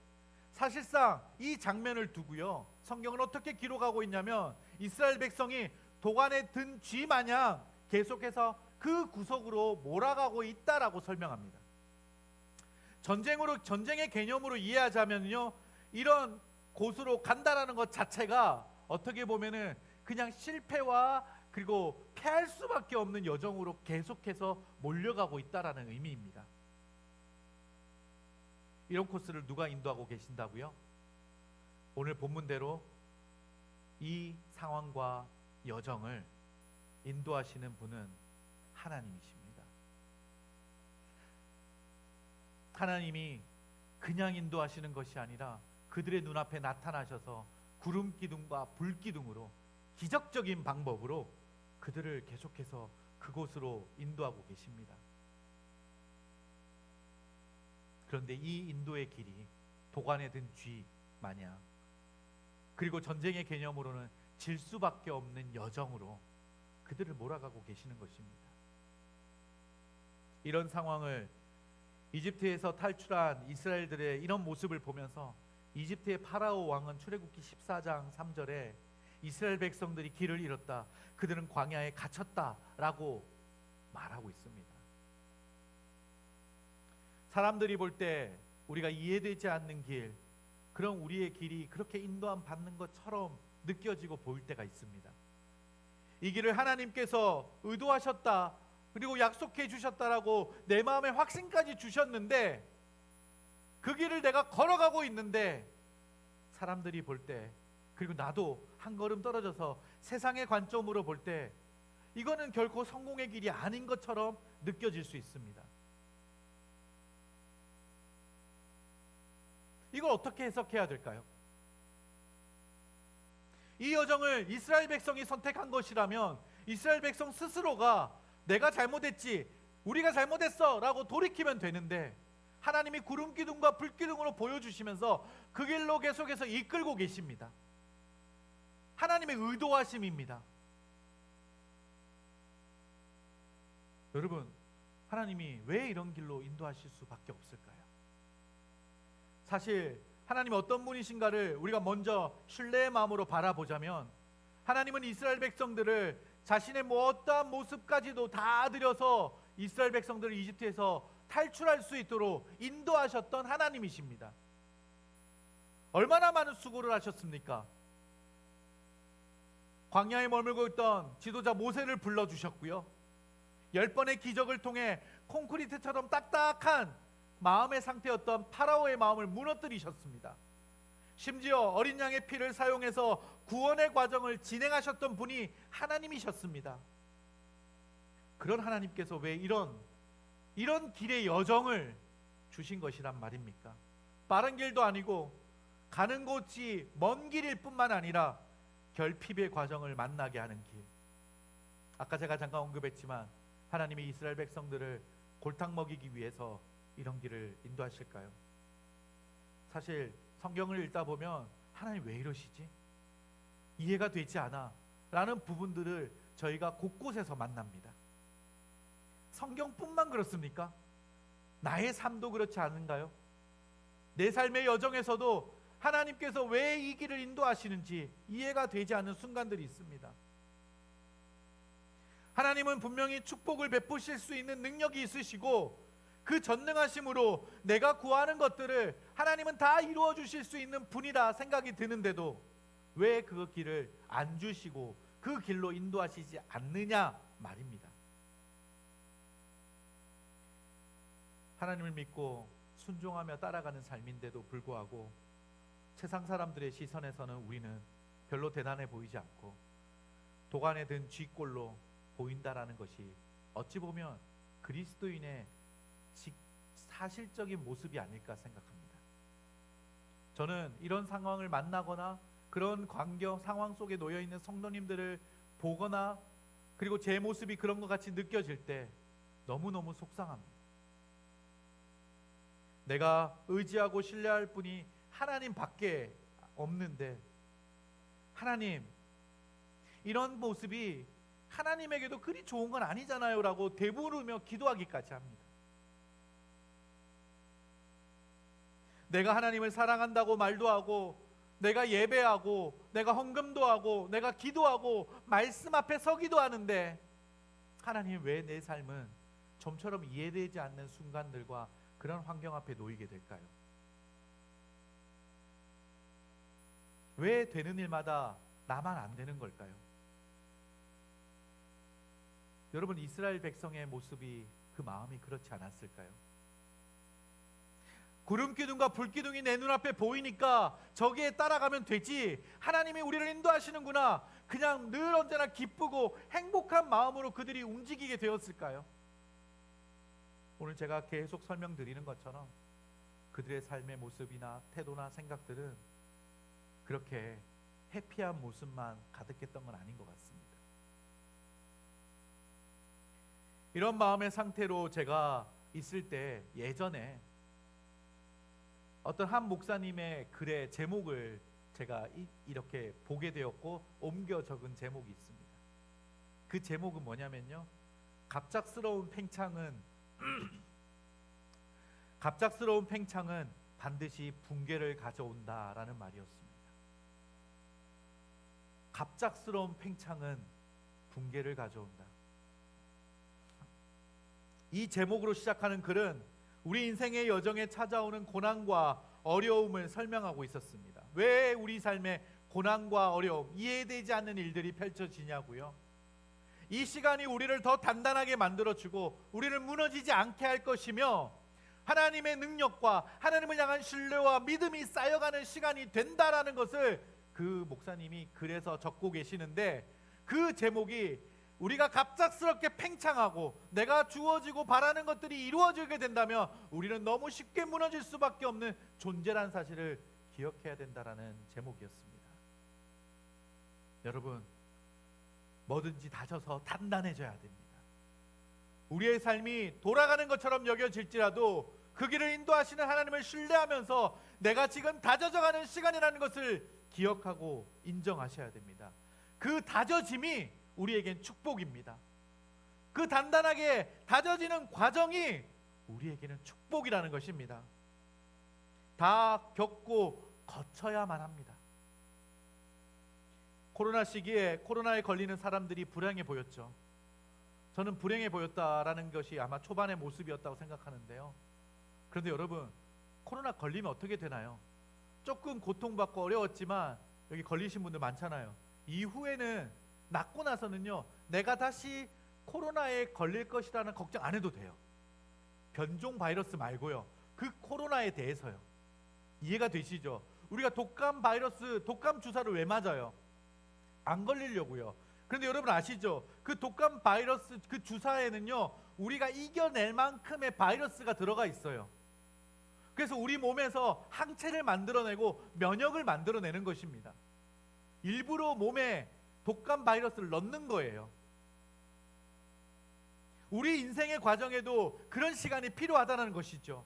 사실상 이 장면을 두고요, 성경은 어떻게 기록하고 있냐면 이스라엘 백성이 도관에 든 쥐 마냥 계속해서 그 구석으로 몰아가고 있다라고 설명합니다. 전쟁의 개념으로 이해하자면요, 이런 곳으로 간다라는 것 자체가 어떻게 보면은 그냥 실패와 그리고 패할 수밖에 없는 여정으로 계속해서 몰려가고 있다라는 의미입니다. 이런 코스를 누가 인도하고 계신다고요? 오늘 본문대로 이 상황과 여정을 인도하시는 분은 하나님이십니다. 하나님이 그냥 인도하시는 것이 아니라 그들의 눈앞에 나타나셔서 구름 기둥과 불 기둥으로 기적적인 방법으로 그들을 계속해서 그곳으로 인도하고 계십니다. 그런데 이 인도의 길이 도관에 든 쥐 마냥, 그리고 전쟁의 개념으로는 질 수밖에 없는 여정으로 그들을 몰아가고 계시는 것입니다. 이런 상황을 이집트에서 탈출한 이스라엘들의 이런 모습을 보면서 이집트의 파라오 왕은 출애굽기 14장 3절에 이스라엘 백성들이 길을 잃었다, 그들은 광야에 갇혔다라고 말하고 있습니다. 사람들이 볼 때 우리가 이해되지 않는 길, 그런 우리의 길이 그렇게 인도함 받는 것처럼 느껴지고 보일 때가 있습니다. 이 길을 하나님께서 의도하셨다, 그리고 약속해 주셨다라고 내 마음에 확신까지 주셨는데, 그 길을 내가 걸어가고 있는데 사람들이 볼 때, 그리고 나도 한 걸음 떨어져서 세상의 관점으로 볼 때 이거는 결코 성공의 길이 아닌 것처럼 느껴질 수 있습니다. 이걸 어떻게 해석해야 될까요? 이 여정을 이스라엘 백성이 선택한 것이라면 이스라엘 백성 스스로가 내가 잘못했지, 우리가 잘못했어 라고 돌이키면 되는데, 하나님이 구름 기둥과 불 기둥으로 보여주시면서 그 길로 계속해서 이끌고 계십니다. 하나님의 의도하심입니다. 여러분, 하나님이 왜 이런 길로 인도하실 수밖에 없을까요? 사실 하나님이 어떤 분이신가를 우리가 먼저 신뢰의 마음으로 바라보자면, 하나님은 이스라엘 백성들을 자신의 어떠한 모습까지도 다 들여서 이스라엘 백성들을 이집트에서 탈출할 수 있도록 인도하셨던 하나님이십니다. 얼마나 많은 수고를 하셨습니까? 광야에 머물고 있던 지도자 모세를 불러주셨고요, 10번의 기적을 통해 콘크리트처럼 딱딱한 마음의 상태였던 파라오의 마음을 무너뜨리셨습니다. 심지어 어린 양의 피를 사용해서 구원의 과정을 진행하셨던 분이 하나님이셨습니다. 그런 하나님께서 왜 이런 길의 여정을 주신 것이란 말입니까? 빠른 길도 아니고 가는 곳이 먼 길일 뿐만 아니라 결핍의 과정을 만나게 하는 길. 아까 제가 잠깐 언급했지만 하나님이 이스라엘 백성들을 골탕 먹이기 위해서 이런 길을 인도하실까요? 사실 성경을 읽다 보면 하나님 왜 이러시지? 이해가 되지 않아 라는 부분들을 저희가 곳곳에서 만납니다. 성경뿐만 그렇습니까? 나의 삶도 그렇지 않은가요? 내 삶의 여정에서도 하나님께서 왜 이 길을 인도하시는지 이해가 되지 않는 순간들이 있습니다. 하나님은 분명히 축복을 베푸실 수 있는 능력이 있으시고 그 전능하심으로 내가 구하는 것들을 하나님은 다 이루어 주실 수 있는 분이라 생각이 드는데도 왜 그 길을 안 주시고 그 길로 인도하시지 않느냐 말입니다. 하나님을 믿고 순종하며 따라가는 삶인데도 불구하고 세상 사람들의 시선에서는 우리는 별로 대단해 보이지 않고 도간에 든 쥐꼴로 보인다라는 것이 어찌 보면 그리스도인의 사실적인 모습이 아닐까 생각합니다. 저는 이런 상황을 만나거나 그런 상황 속에 놓여 있는 성도님들을 보거나 그리고 제 모습이 그런 것 같이 느껴질 때 너무너무 속상합니다. 내가 의지하고 신뢰할 분이 하나님 밖에 없는데, 하나님, 이런 모습이 하나님에게도 그리 좋은 건 아니잖아요 라고 되물으며 기도하기까지 합니다. 내가 하나님을 사랑한다고 말도 하고, 내가 예배하고, 내가 헌금도 하고, 내가 기도하고, 말씀 앞에 서기도 하는데 하나님 왜 내 삶은 좀처럼 이해되지 않는 순간들과 그런 환경 앞에 놓이게 될까요? 왜 되는 일마다 나만 안 되는 걸까요? 여러분, 이스라엘 백성의 모습이 그 마음이 그렇지 않았을까요? 구름 기둥과 불 기둥이 내 눈앞에 보이니까 저기에 따라가면 되지, 하나님이 우리를 인도하시는구나, 그냥 늘 언제나 기쁘고 행복한 마음으로 그들이 움직이게 되었을까요? 오늘 제가 계속 설명드리는 것처럼 그들의 삶의 모습이나 태도나 생각들은 그렇게 해피한 모습만 가득했던 건 아닌 것 같습니다. 이런 마음의 상태로 제가 있을 때 예전에 어떤 한 목사님의 글의 제목을 제가 이렇게 보게 되었고 옮겨 적은 제목이 있습니다. 그 제목은 뭐냐면요, 갑작스러운 팽창은 반드시 붕괴를 가져온다라는 말이었습니다. 갑작스러운 팽창은 붕괴를 가져온다. 이 제목으로 시작하는 글은 우리 인생의 여정에 찾아오는 고난과 어려움을 설명하고 있었습니다. 왜 우리 삶에 고난과 어려움, 이해되지 않는 일들이 펼쳐지냐고요? 이 시간이 우리를 더 단단하게 만들어주고 우리를 무너지지 않게 할 것이며 하나님의 능력과 하나님을 향한 신뢰와 믿음이 쌓여가는 시간이 된다라는 것을 그 목사님이 글에서 적고 계시는데, 그 제목이 우리가 갑작스럽게 팽창하고 내가 주어지고 바라는 것들이 이루어지게 된다면 우리는 너무 쉽게 무너질 수밖에 없는 존재라는 사실을 기억해야 된다라는 제목이었습니다. 여러분, 뭐든지 다져서 단단해져야 됩니다. 우리의 삶이 돌아가는 것처럼 여겨질지라도 그 길을 인도하시는 하나님을 신뢰하면서 내가 지금 다져져가는 시간이라는 것을 기억하고 인정하셔야 됩니다. 그 다져짐이 우리에겐 축복입니다. 그 단단하게 다져지는 과정이 우리에게는 축복이라는 것입니다. 다 겪고 거쳐야만 합니다. 코로나 시기에 코로나에 걸리는 사람들이 불행해 보였죠. 저는 불행해 보였다라는 것이 아마 초반의 모습이었다고 생각하는데요. 그런데 여러분, 코로나 걸리면 어떻게 되나요? 조금 고통받고 어려웠지만 여기 걸리신 분들 많잖아요. 이후에는 낫고 나서는요, 내가 다시 코로나에 걸릴 것이라는 걱정 안 해도 돼요. 변종 바이러스 말고요, 그 코로나에 대해서요. 이해가 되시죠? 우리가 독감 바이러스, 독감 주사를 왜 맞아요? 안 걸리려고요. 그런데 여러분 아시죠? 그 독감 바이러스 그 주사에는요, 우리가 이겨낼 만큼의 바이러스가 들어가 있어요. 그래서 우리 몸에서 항체를 만들어내고 면역을 만들어내는 것입니다. 일부러 몸에 독감 바이러스를 넣는 거예요. 우리 인생의 과정에도 그런 시간이 필요하다는 것이죠.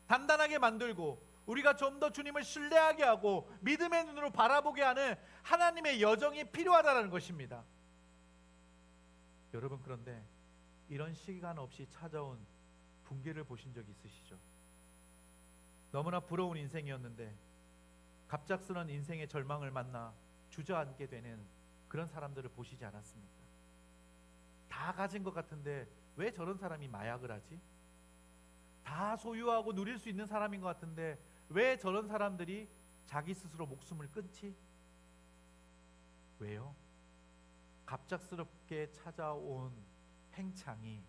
단단하게 만들고 우리가 좀 더 주님을 신뢰하게 하고 믿음의 눈으로 바라보게 하는 하나님의 여정이 필요하다는 것입니다. 여러분, 그런데 이런 시간 없이 찾아온 붕괴를 보신 적 있으시죠? 너무나 부러운 인생이었는데 갑작스런 인생의 절망을 만나 주저앉게 되는 그런 사람들을 보시지 않았습니까? 다 가진 것 같은데 왜 저런 사람이 마약을 하지? 다 소유하고 누릴 수 있는 사람인 것 같은데 왜 저런 사람들이 자기 스스로 목숨을 끊지? 왜요? 갑작스럽게 찾아온 팽창이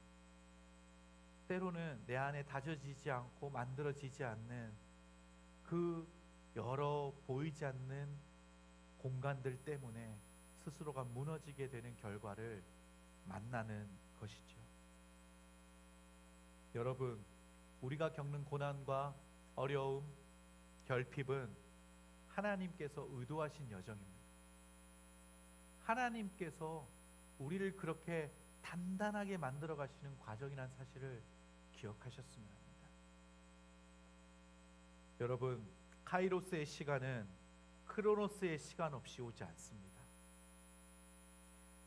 때로는 내 안에 다져지지 않고 만들어지지 않는 그 여러 보이지 않는 공간들 때문에 스스로가 무너지게 되는 결과를 만나는 것이죠. 여러분, 우리가 겪는 고난과 어려움, 결핍은 하나님께서 의도하신 여정입니다. 하나님께서 우리를 그렇게 단단하게 만들어 가시는 과정이라는 사실을 기억하셨으면 합니다. 여러분, 카이로스의 시간은 크로노스의 시간 없이 오지 않습니다.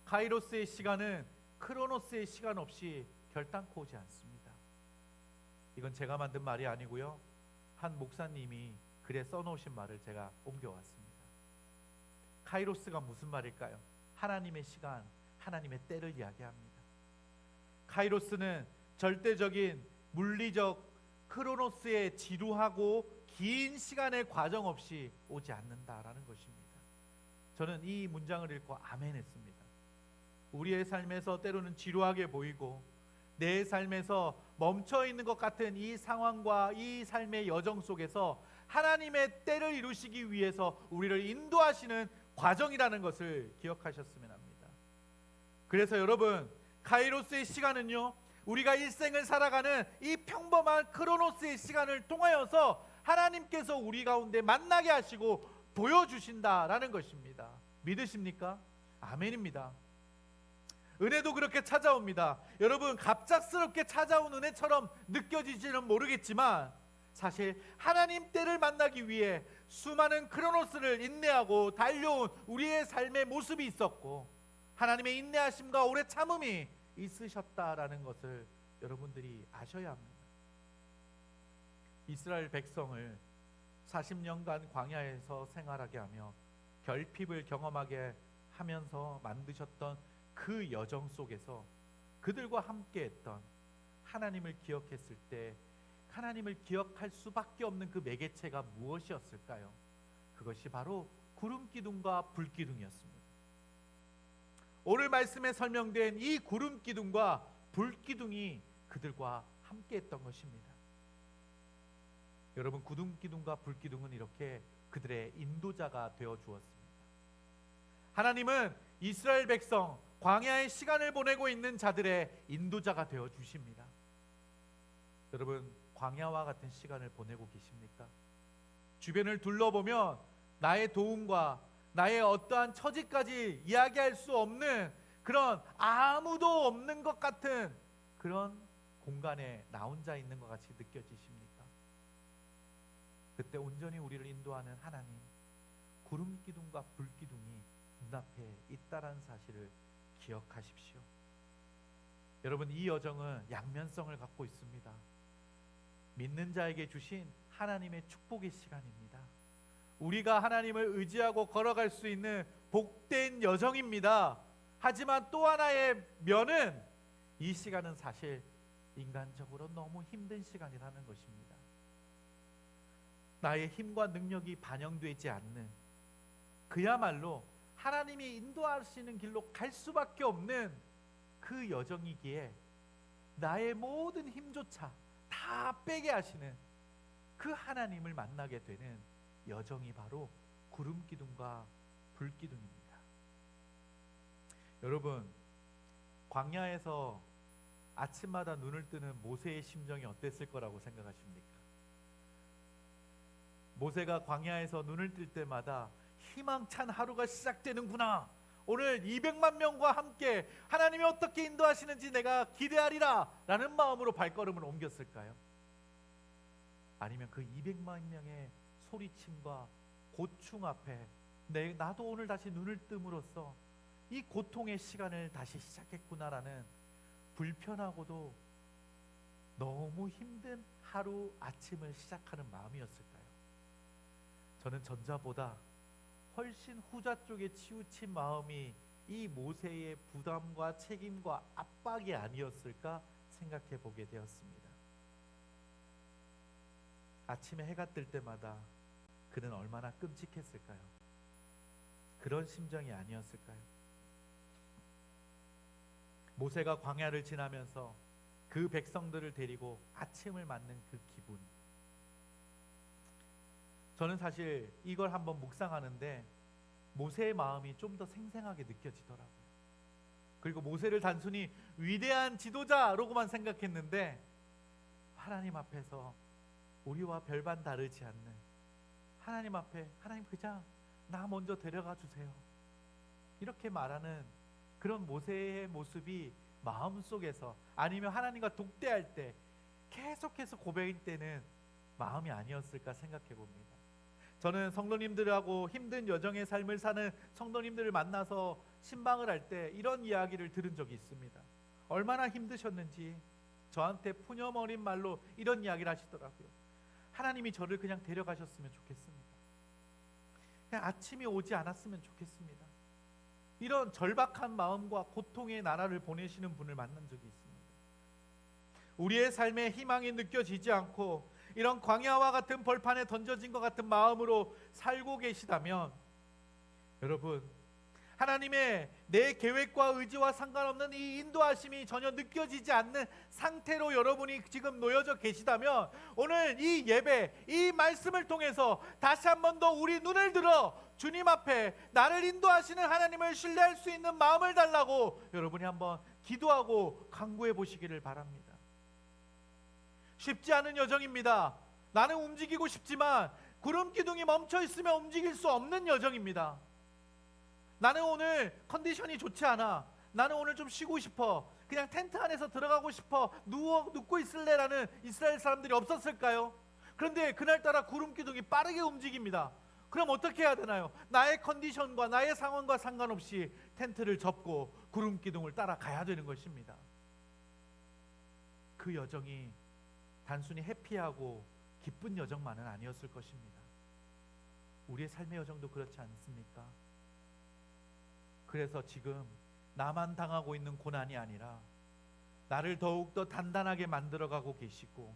카이로스의 시간은 크로노스의 시간 없이 결단코 오지 않습니다. 이건 제가 만든 말이 아니고요, 한 목사님이 글에 써놓으신 말을 제가 옮겨왔습니다. 카이로스가 무슨 말일까요? 하나님의 시간, 하나님의 때를 이야기합니다. 카이로스는 절대적인 물리적 크로노스의 지루하고 긴 시간의 과정 없이 오지 않는다라는 것입니다. 저는 이 문장을 읽고 아멘했습니다. 우리의 삶에서 때로는 지루하게 보이고 내 삶에서 멈춰 있는 것 같은 이 상황과 이 삶의 여정 속에서 하나님의 때를 이루시기 위해서 우리를 인도하시는 과정이라는 것을 기억하셨으면 합니다. 그래서 여러분, 카이로스의 시간은요, 우리가 일생을 살아가는 이 평범한 크로노스의 시간을 통하여서 하나님께서 우리 가운데 만나게 하시고 보여주신다라는 것입니다. 믿으십니까? 아멘입니다. 은혜도 그렇게 찾아옵니다. 여러분, 갑작스럽게 찾아온 은혜처럼 느껴지지는 모르겠지만 사실 하나님 때를 만나기 위해 수많은 크로노스를 인내하고 달려온 우리의 삶의 모습이 있었고 하나님의 인내하심과 오래 참음이 있으셨다라는 것을 여러분들이 아셔야 합니다. 이스라엘 백성을 40년간 광야에서 생활하게 하며 결핍을 경험하게 하면서 만드셨던 그 여정 속에서 그들과 함께했던 하나님을 기억했을 때 하나님을 기억할 수밖에 없는 그 매개체가 무엇이었을까요? 그것이 바로 구름 기둥과 불 기둥이었습니다. 오늘 말씀에 설명된 이 구름 기둥과 불 기둥이 그들과 함께했던 것입니다. 여러분, 구름 기둥과 불 기둥은 이렇게 그들의 인도자가 되어 주었습니다. 하나님은 이스라엘 백성 광야의 시간을 보내고 있는 자들의 인도자가 되어 주십니다. 여러분, 광야와 같은 시간을 보내고 계십니까? 주변을 둘러보면 나의 도움과 나의 어떠한 처지까지 이야기할 수 없는 그런 아무도 없는 것 같은 그런 공간에 나 혼자 있는 것 같이 느껴지십니까? 그때 온전히 우리를 인도하는 하나님, 구름 기둥과 불 기둥이 눈앞에 있다라는 사실을 기억하십시오. 여러분, 이 여정은 양면성을 갖고 있습니다. 믿는 자에게 주신 하나님의 축복의 시간입니다. 우리가 하나님을 의지하고 걸어갈 수 있는 복된 여정입니다. 하지만 또 하나의 면은 이 시간은 사실 인간적으로 너무 힘든 시간이라는 것입니다. 나의 힘과 능력이 반영되지 않는, 그야말로 하나님이 인도하시는 길로 갈 수밖에 없는 그 여정이기에 나의 모든 힘조차 다 빼게 하시는 그 하나님을 만나게 되는 여정이 바로 구름 기둥과 불 기둥입니다. 여러분, 광야에서 아침마다 눈을 뜨는 모세의 심정이 어땠을 거라고 생각하십니까? 모세가 광야에서 눈을 뜰 때마다 희망찬 하루가 시작되는구나, 오늘 200만 명과 함께 하나님이 어떻게 인도하시는지 내가 기대하리라 라는 마음으로 발걸음을 옮겼을까요? 아니면 그 200만 명의 소리침과 고충 앞에 나도 오늘 다시 눈을 뜸으로써 이 고통의 시간을 다시 시작했구나라는 불편하고도 너무 힘든 하루 아침을 시작하는 마음이었을까요? 저는 전자보다 훨씬 후자 쪽에 치우친 마음이 이 모세의 부담과 책임과 압박이 아니었을까 생각해 보게 되었습니다. 아침에 해가 뜰 때마다 그는 얼마나 끔찍했을까요? 그런 심정이 아니었을까요? 모세가 광야를 지나면서 그 백성들을 데리고 아침을 맞는 그 기분, 저는 사실 이걸 한번 묵상하는데 모세의 마음이 좀 더 생생하게 느껴지더라고요. 그리고 모세를 단순히 위대한 지도자로만 생각했는데 하나님 앞에서 우리와 별반 다르지 않는 하나님 앞에, 하나님 그냥 나 먼저 데려가 주세요, 이렇게 말하는 그런 모세의 모습이 마음속에서, 아니면 하나님과 독대할 때 계속해서 고백일 때는 마음이 아니었을까 생각해 봅니다. 저는 성도님들하고 힘든 여정의 삶을 사는 성도님들을 만나서 신방을 할 때 이런 이야기를 들은 적이 있습니다. 얼마나 힘드셨는지 저한테 푸념 어린 말로 이런 이야기를 하시더라고요. 하나님이 저를 그냥 데려가셨으면 좋겠습니다. 그냥 아침이 오지 않았으면 좋겠습니다. 이런 절박한 마음과 고통의 나라를 보내시는 분을 만난 적이 있습니다. 우리의 삶에 희망이 느껴지지 않고 이런 광야와 같은 벌판에 던져진 것 같은 마음으로 살고 계시다면, 여러분, 하나님의 내 계획과 의지와 상관없는 이 인도하심이 전혀 느껴지지 않는 상태로 여러분이 지금 놓여져 계시다면, 오늘 이 예배, 이 말씀을 통해서 다시 한 번 더 우리 눈을 들어 주님 앞에 나를 인도하시는 하나님을 신뢰할 수 있는 마음을 달라고 여러분이 한번 기도하고 간구해 보시기를 바랍니다. 쉽지 않은 여정입니다. 나는 움직이고 싶지만 구름 기둥이 멈춰 있으면 움직일 수 없는 여정입니다. 나는 오늘 컨디션이 좋지 않아, 나는 오늘 좀 쉬고 싶어, 그냥 텐트 안에서 들어가고 싶어, 눕고 있을래라는 이스라엘 사람들이 없었을까요? 그런데 그날따라 구름 기둥이 빠르게 움직입니다. 그럼 어떻게 해야 되나요? 나의 컨디션과 나의 상황과 상관없이 텐트를 접고 구름 기둥을 따라가야 되는 것입니다. 그 여정이 단순히 해피하고 기쁜 여정만은 아니었을 것입니다. 우리의 삶의 여정도 그렇지 않습니까? 그래서 지금 나만 당하고 있는 고난이 아니라 나를 더욱더 단단하게 만들어가고 계시고,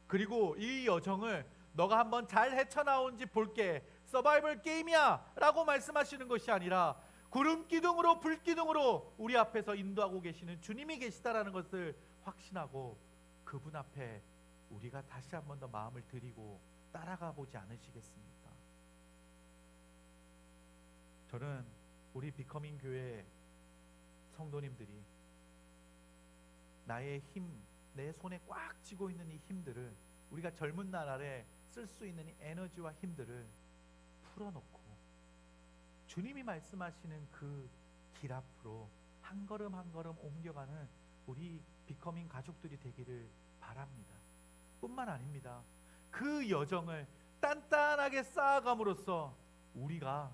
그리고 이 여정을 너가 한번 잘 헤쳐나온지 볼게, 서바이벌 게임이야 라고 말씀하시는 것이 아니라 구름 기둥으로 불 기둥으로 우리 앞에서 인도하고 계시는 주님이 계시다라는 것을 확신하고 그분 앞에 우리가 다시 한 번 더 마음을 드리고 따라가 보지 않으시겠습니까? 저는 우리 비커밍 교회 성도님들이 나의 힘, 내 손에 꽉 쥐고 있는 이 힘들을, 우리가 젊은 날 아래 쓸 수 있는 이 에너지와 힘들을 풀어놓고 주님이 말씀하시는 그 길 앞으로 한 걸음 한 걸음 옮겨가는 우리 비커밍 가족들이 되기를 바랍니다. 뿐만 아닙니다. 그 여정을 단단하게 쌓아감으로써 우리가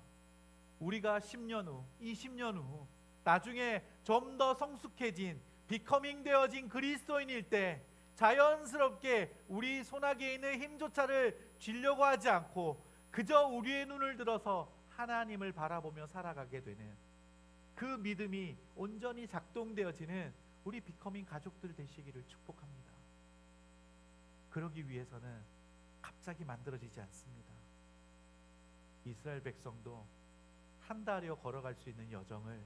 10년 후, 20년 후 나중에 좀 더 성숙해진 비커밍 되어진 그리스도인일 때 자연스럽게 우리 손아귀에 있는 힘조차를 쥐려고 하지 않고 그저 우리의 눈을 들어서 하나님을 바라보며 살아가게 되는 그 믿음이 온전히 작동되어지는 우리 비커밍 가족들 되시기를 축복합니다. 그러기 위해서는 갑자기 만들어지지 않습니다. 이스라엘 백성도 한 달여 걸어갈 수 있는 여정을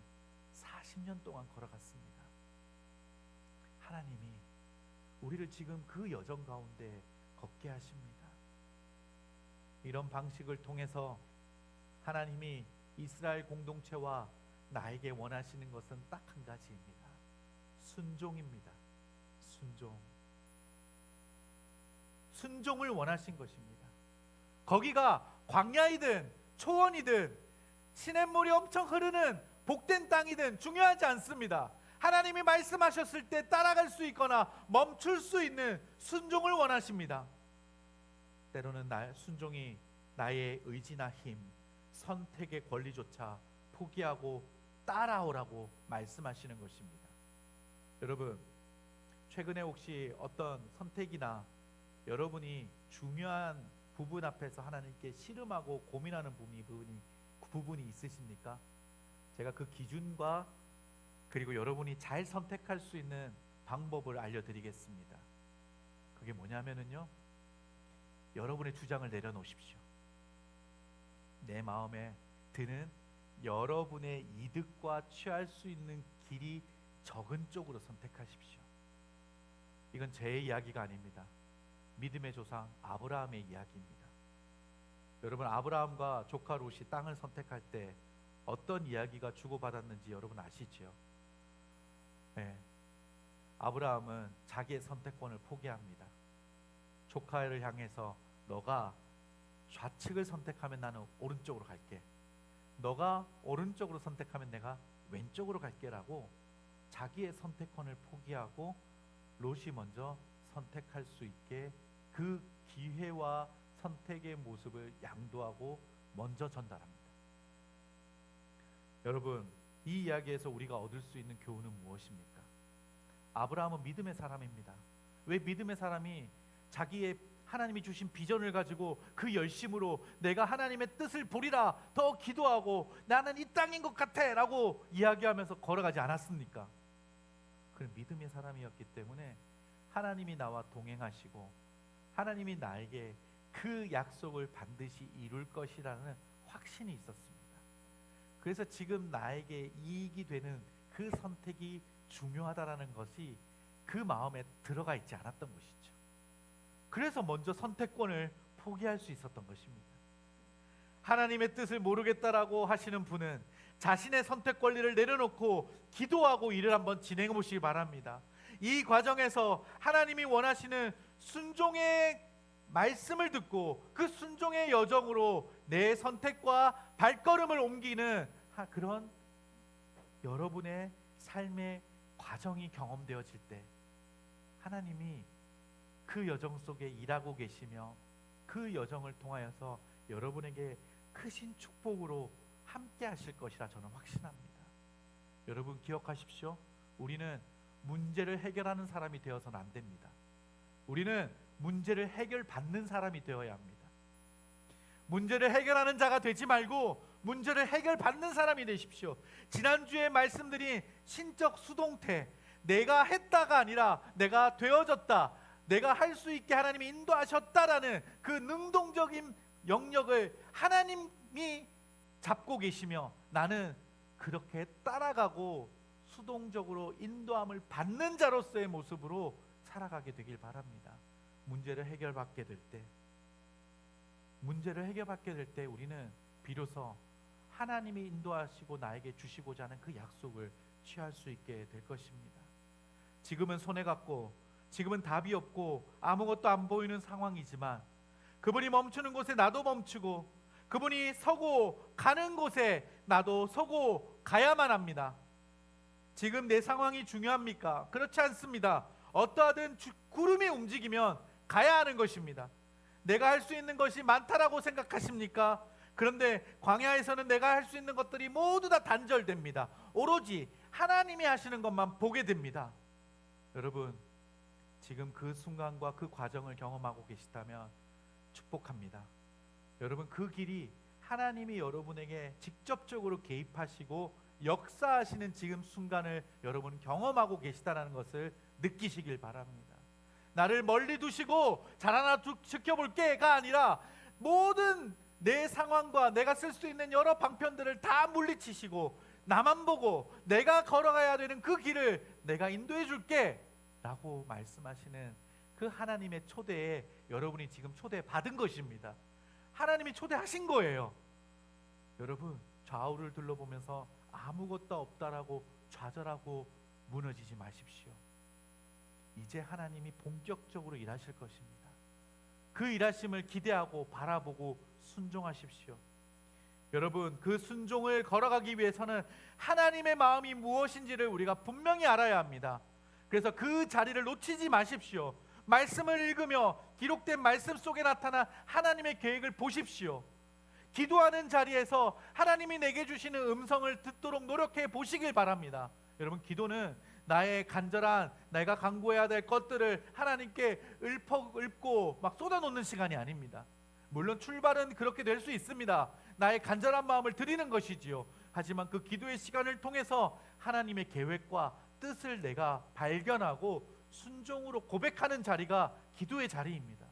40년 동안 걸어갔습니다. 하나님이 우리를 지금 그 여정 가운데 걷게 하십니다. 이런 방식을 통해서 하나님이 이스라엘 공동체와 나에게 원하시는 것은 딱 한 가지입니다. 순종입니다. 순종을 원하신 것입니다. 거기가 광야이든 초원이든 시냇물이 엄청 흐르는 복된 땅이든 중요하지 않습니다. 하나님이 말씀하셨을 때 따라갈 수 있거나 멈출 수 있는 순종을 원하십니다. 때로는 순종이 나의 의지나 힘, 선택의 권리조차 포기하고 따라오라고 말씀하시는 것입니다. 여러분, 최근에 혹시 어떤 선택이나 여러분이 중요한 부분 앞에서 하나님께 씨름하고 고민하는 부분이 있으십니까? 제가 그 기준과 그리고 여러분이 잘 선택할 수 있는 방법을 알려드리겠습니다. 그게 뭐냐면요, 여러분의 주장을 내려놓으십시오. 내 마음에 드는 여러분의 이득과 취할 수 있는 길이 적은 쪽으로 선택하십시오. 이건 제 이야기가 아닙니다. 믿음의 조상 아브라함의 이야기입니다. 여러분, 아브라함과 조카 롯이 땅을 선택할 때 어떤 이야기가 주고받았는지 여러분 아시죠? 네. 아브라함은 자기의 선택권을 포기합니다. 조카를 향해서 너가 좌측을 선택하면 나는 오른쪽으로 갈게, 너가 오른쪽으로 선택하면 내가 왼쪽으로 갈게라고 자기의 선택권을 포기하고 롯이 먼저 선택할 수 있게 그 기회와 선택의 모습을 양도하고 먼저 전달합니다. 여러분, 이 이야기에서 우리가 얻을 수 있는 교훈은 무엇입니까? 아브라함은 믿음의 사람입니다. 왜 믿음의 사람이 자기의 하나님이 주신 비전을 가지고 그 열심으로 내가 하나님의 뜻을 보리라 더 기도하고 나는 이 땅인 것 같아 라고 이야기하면서 걸어가지 않았습니까? 그런 믿음의 사람이었기 때문에 하나님이 나와 동행하시고 하나님이 나에게 그 약속을 반드시 이룰 것이라는 확신이 있었습니다. 그래서 지금 나에게 이익이 되는 그 선택이 중요하다라는 것이 그 마음에 들어가 있지 않았던 것이죠. 그래서 먼저 선택권을 포기할 수 있었던 것입니다. 하나님의 뜻을 모르겠다라고 하시는 분은 자신의 선택 권리를 내려놓고 기도하고 일을 한번 진행해 보시기 바랍니다. 이 과정에서 하나님이 원하시는 순종의 말씀을 듣고 그 순종의 여정으로 내 선택과 발걸음을 옮기는 그런 여러분의 삶의 과정이 경험되어질 때 하나님이 그 여정 속에 일하고 계시며 그 여정을 통하여서 여러분에게 크신 축복으로 함께 하실 것이라 저는 확신합니다. 여러분 기억하십시오. 우리는 문제를 해결하는 사람이 되어서는 안 됩니다. 우리는 문제를 해결받는 사람이 되어야 합니다. 문제를 해결하는 자가 되지 말고 문제를 해결받는 사람이 되십시오. 지난주에 말씀드린 신적 수동태, 내가 했다가 아니라 내가 되어졌다, 내가 할 수 있게 하나님이 인도하셨다라는 그 능동적인 영역을 하나님이 잡고 계시며 나는 그렇게 따라가고 수동적으로 인도함을 받는 자로서의 모습으로 살아가게 되길 바랍니다. 문제를 해결받게 될 때 우리는 비로소 하나님이 인도하시고 나에게 주시고자 하는 그 약속을 취할 수 있게 될 것입니다. 지금은 손해 갔고 지금은 답이 없고 아무것도 안 보이는 상황이지만 그분이 멈추는 곳에 나도 멈추고 그분이 서고 가는 곳에 나도 서고 가야만 합니다. 지금 내 상황이 중요합니까? 그렇지 않습니다. 어떠하든 구름이 움직이면 가야 하는 것입니다. 내가 할 수 있는 것이 많다라고 생각하십니까? 그런데 광야에서는 내가 할 수 있는 것들이 모두 다 단절됩니다. 오로지 하나님이 하시는 것만 보게 됩니다. 여러분, 지금 그 순간과 그 과정을 경험하고 계시다면 축복합니다. 여러분, 그 길이 하나님이 여러분에게 직접적으로 개입하시고 역사하시는 지금 순간을 여러분 경험하고 계시다는 것을 느끼시길 바랍니다. 나를 멀리 두시고 잘 하나 지켜볼게가 아니라 모든 내 상황과 내가 쓸 수 있는 여러 방편들을 다 물리치시고 나만 보고 내가 걸어가야 되는 그 길을 내가 인도해 줄게 라고 말씀하시는 그 하나님의 초대에 여러분이 지금 초대받은 것입니다. 하나님이 초대하신 거예요. 여러분, 좌우를 둘러보면서 아무것도 없다라고 좌절하고 무너지지 마십시오. 이제 하나님이 본격적으로 일하실 것입니다. 그 일하심을 기대하고 바라보고 순종하십시오. 여러분, 그 순종을 걸어가기 위해서는 하나님의 마음이 무엇인지를 우리가 분명히 알아야 합니다. 그래서 그 자리를 놓치지 마십시오. 말씀을 읽으며 기록된 말씀 속에 나타난 하나님의 계획을 보십시오. 기도하는 자리에서 하나님이 내게 주시는 음성을 듣도록 노력해 보시길 바랍니다. 여러분, 기도는 나의 간절한 내가 간구해야 될 것들을 하나님께 읊고 막 쏟아놓는 시간이 아닙니다. 물론 출발은 그렇게 될 수 있습니다. 나의 간절한 마음을 드리는 것이지요. 하지만 그 기도의 시간을 통해서 하나님의 계획과 뜻을 내가 발견하고 순종으로 고백하는 자리가 기도의 자리입니다.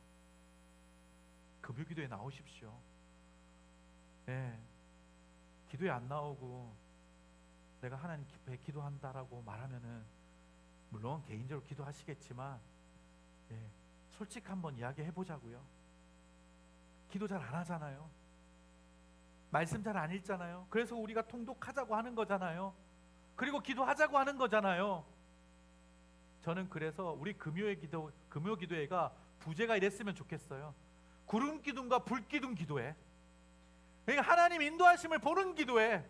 금요기도에 나오십시오. 네, 기도에 안 나오고 내가 하나님 기도에 기도한다라고 말하면은 물론 개인적으로 기도하시겠지만 솔직히 한번 이야기해 보자고요. 기도 잘 안 하잖아요. 말씀 잘 안 읽잖아요. 그래서 우리가 통독하자고 하는 거잖아요. 그리고 기도하자고 하는 거잖아요. 저는 그래서 우리 금요 기도회가 부제가 이랬으면 좋겠어요. 구름 기둥과 불 기둥 기도회. 그러니까 하나님 인도하심을 보는 기도회.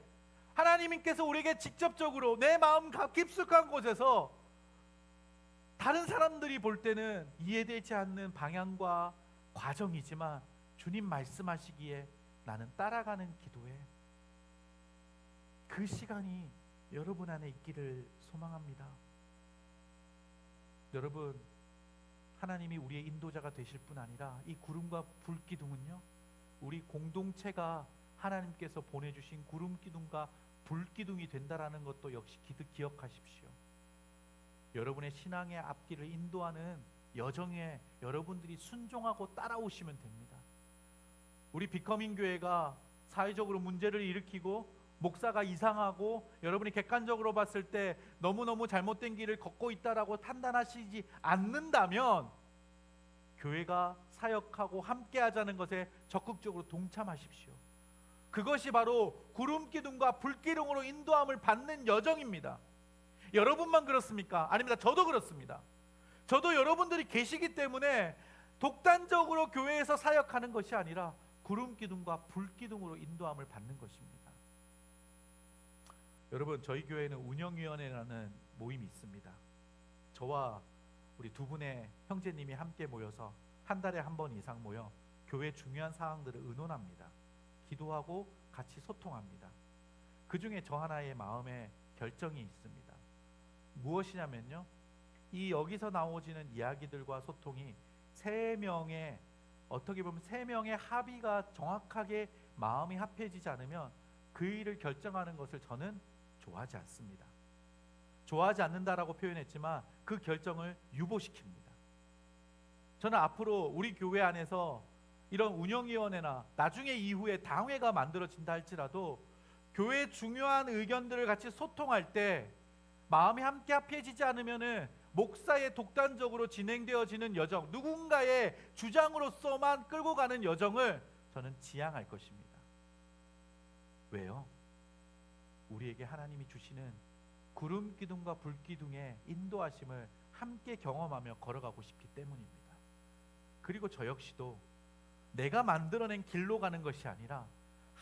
하나님께서 우리에게 직접적으로 내 마음 깊숙한 곳에서 다른 사람들이 볼 때는 이해되지 않는 방향과 과정이지만 주님 말씀하시기에 나는 따라가는 기도회. 그 시간이 여러분 안에 있기를 소망합니다. 여러분, 하나님이 우리의 인도자가 되실 뿐 아니라 이 구름과 불 기둥은요, 우리 공동체가 하나님께서 보내주신 구름 기둥과 불 기둥이 된다라는 것도 역시 기억하십시오. 여러분의 신앙의 앞길을 인도하는 여정에 여러분들이 순종하고 따라오시면 됩니다. 우리 비커밍 교회가 사회적으로 문제를 일으키고 목사가 이상하고 여러분이 객관적으로 봤을 때 너무너무 잘못된 길을 걷고 있다라고 판단하시지 않는다면 교회가 사역하고 함께 하자는 것에 적극적으로 동참하십시오. 그것이 바로 구름 기둥과 불 기둥으로 인도함을 받는 여정입니다. 여러분만 그렇습니까? 아닙니다. 저도 그렇습니다. 저도 여러분들이 계시기 때문에 독단적으로 교회에서 사역하는 것이 아니라 구름 기둥과 불 기둥으로 인도함을 받는 것입니다. 여러분, 저희 교회는 운영위원회라는 모임이 있습니다. 저와 우리 두 분의 형제님이 함께 모여서 한 달에 한 번 이상 모여 교회 중요한 사항들을 의논합니다. 기도하고 같이 소통합니다. 그 중에 저 하나의 마음에 결정이 있습니다. 무엇이냐면요, 이 여기서 나오지는 이야기들과 소통이 세 명의 어떻게 보면 세 명의 합의가 정확하게 마음이 합해지지 않으면 그 일을 결정하는 것을 저는 좋아하지 않습니다. 좋아하지 않는다라고 표현했지만 그 결정을 유보시킵니다. 저는 앞으로 우리 교회 안에서 이런 운영위원회나 나중에 이후에 당회가 만들어진다 할지라도 교회의 중요한 의견들을 같이 소통할 때 마음이 함께 합해지지 않으면은 목사의 독단적으로 진행되어지는 여정, 누군가의 주장으로서만 끌고 가는 여정을 저는 지향할 것입니다. 왜요? 우리에게 하나님이 주시는 구름 기둥과 불 기둥의 인도하심을 함께 경험하며 걸어가고 싶기 때문입니다. 그리고 저 역시도 내가 만들어낸 길로 가는 것이 아니라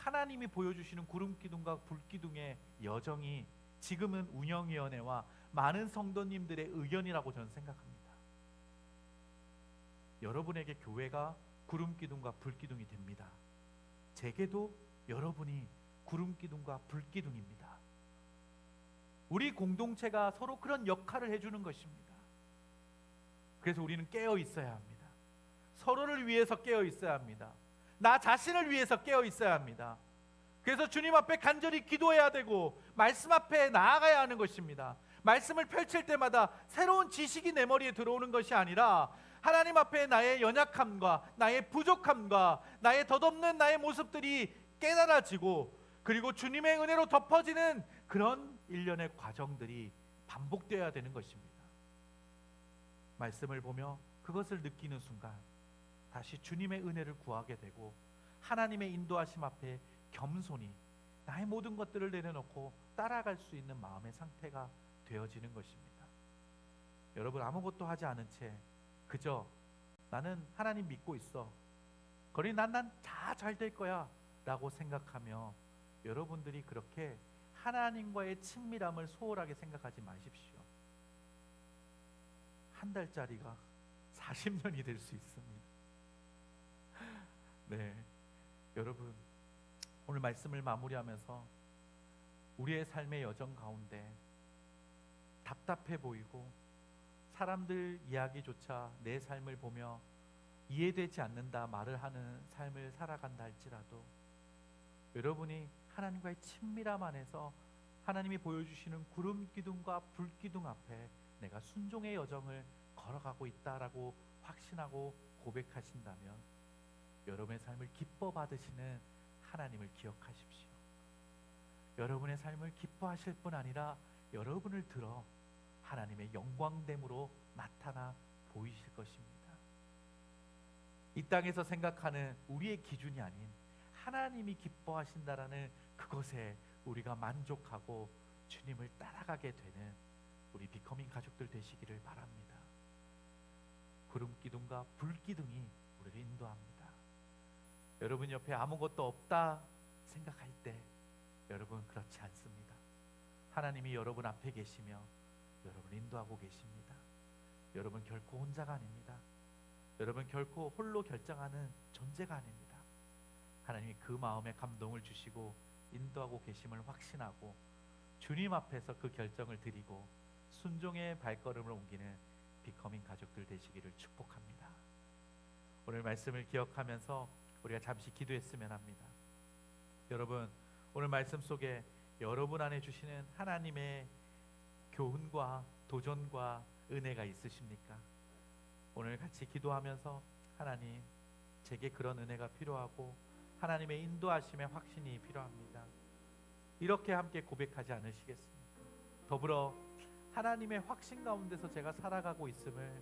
하나님이 보여주시는 구름 기둥과 불 기둥의 여정이 지금은 운영위원회와 많은 성도님들의 의견이라고 저는 생각합니다. 여러분에게 교회가 구름 기둥과 불 기둥이 됩니다. 제게도 여러분이 구름 기둥과 불 기둥입니다. 우리 공동체가 서로 그런 역할을 해주는 것입니다. 그래서 우리는 깨어 있어야 합니다. 서로를 위해서 깨어 있어야 합니다. 나 자신을 위해서 깨어 있어야 합니다. 그래서 주님 앞에 간절히 기도해야 되고 말씀 앞에 나아가야 하는 것입니다. 말씀을 펼칠 때마다 새로운 지식이 내 머리에 들어오는 것이 아니라 하나님 앞에 나의 연약함과 나의 부족함과 나의 덧없는 나의 모습들이 깨달아지고, 그리고 주님의 은혜로 덮어지는 그런 일련의 과정들이 반복되어야 되는 것입니다. 말씀을 보며 그것을 느끼는 순간 다시 주님의 은혜를 구하게 되고, 하나님의 인도하심 앞에 겸손히 나의 모든 것들을 내려놓고 따라갈 수 있는 마음의 상태가 되어지는 것입니다. 여러분, 아무것도 하지 않은 채 그저 나는 하나님 믿고 있어, 그러니 난 다 잘 될 거야 라고 생각하며 여러분들이 그렇게 하나님과의 친밀함을 소홀하게 생각하지 마십시오. 한 달짜리가 40년이 될 수 있습니다. 네, 여러분, 오늘 말씀을 마무리하면서 우리의 삶의 여정 가운데 답답해 보이고 사람들 이야기조차 내 삶을 보며 이해되지 않는다 말을 하는 삶을 살아간다 할지라도, 여러분이 하나님과의 친밀함 안에서 하나님이 보여주시는 구름 기둥과 불 기둥 앞에 내가 순종의 여정을 걸어가고 있다라고 확신하고 고백하신다면 여러분의 삶을 기뻐 받으시는 하나님을 기억하십시오. 여러분의 삶을 기뻐하실 뿐 아니라 여러분을 들어 하나님의 영광됨으로 나타나 보이실 것입니다. 이 땅에서 생각하는 우리의 기준이 아닌 하나님이 기뻐하신다라는 그것에 우리가 만족하고 주님을 따라가게 되는 우리 비커밍 가족들 되시기를 바랍니다. 구름 기둥과 불 기둥이 우리를 인도합니다. 여러분 옆에 아무것도 없다 생각할 때 여러분 그렇지 않습니다. 하나님이 여러분 앞에 계시며 여러분 인도하고 계십니다. 여러분 결코 혼자가 아닙니다. 여러분 결코 홀로 결정하는 존재가 아닙니다. 하나님이 그 마음에 감동을 주시고 인도하고 계심을 확신하고 주님 앞에서 그 결정을 드리고 순종의 발걸음을 옮기는 비커밍 가족들 되시기를 축복합니다. 오늘 말씀을 기억하면서 우리가 잠시 기도했으면 합니다. 여러분, 오늘 말씀 속에 여러분 안에 주시는 하나님의 교훈과 도전과 은혜가 있으십니까? 오늘 같이 기도하면서 하나님, 제게 그런 은혜가 필요하고 하나님의 인도하심의 확신이 필요합니다. 이렇게 함께 고백하지 않으시겠습니까? 더불어 하나님의 확신 가운데서 제가 살아가고 있음을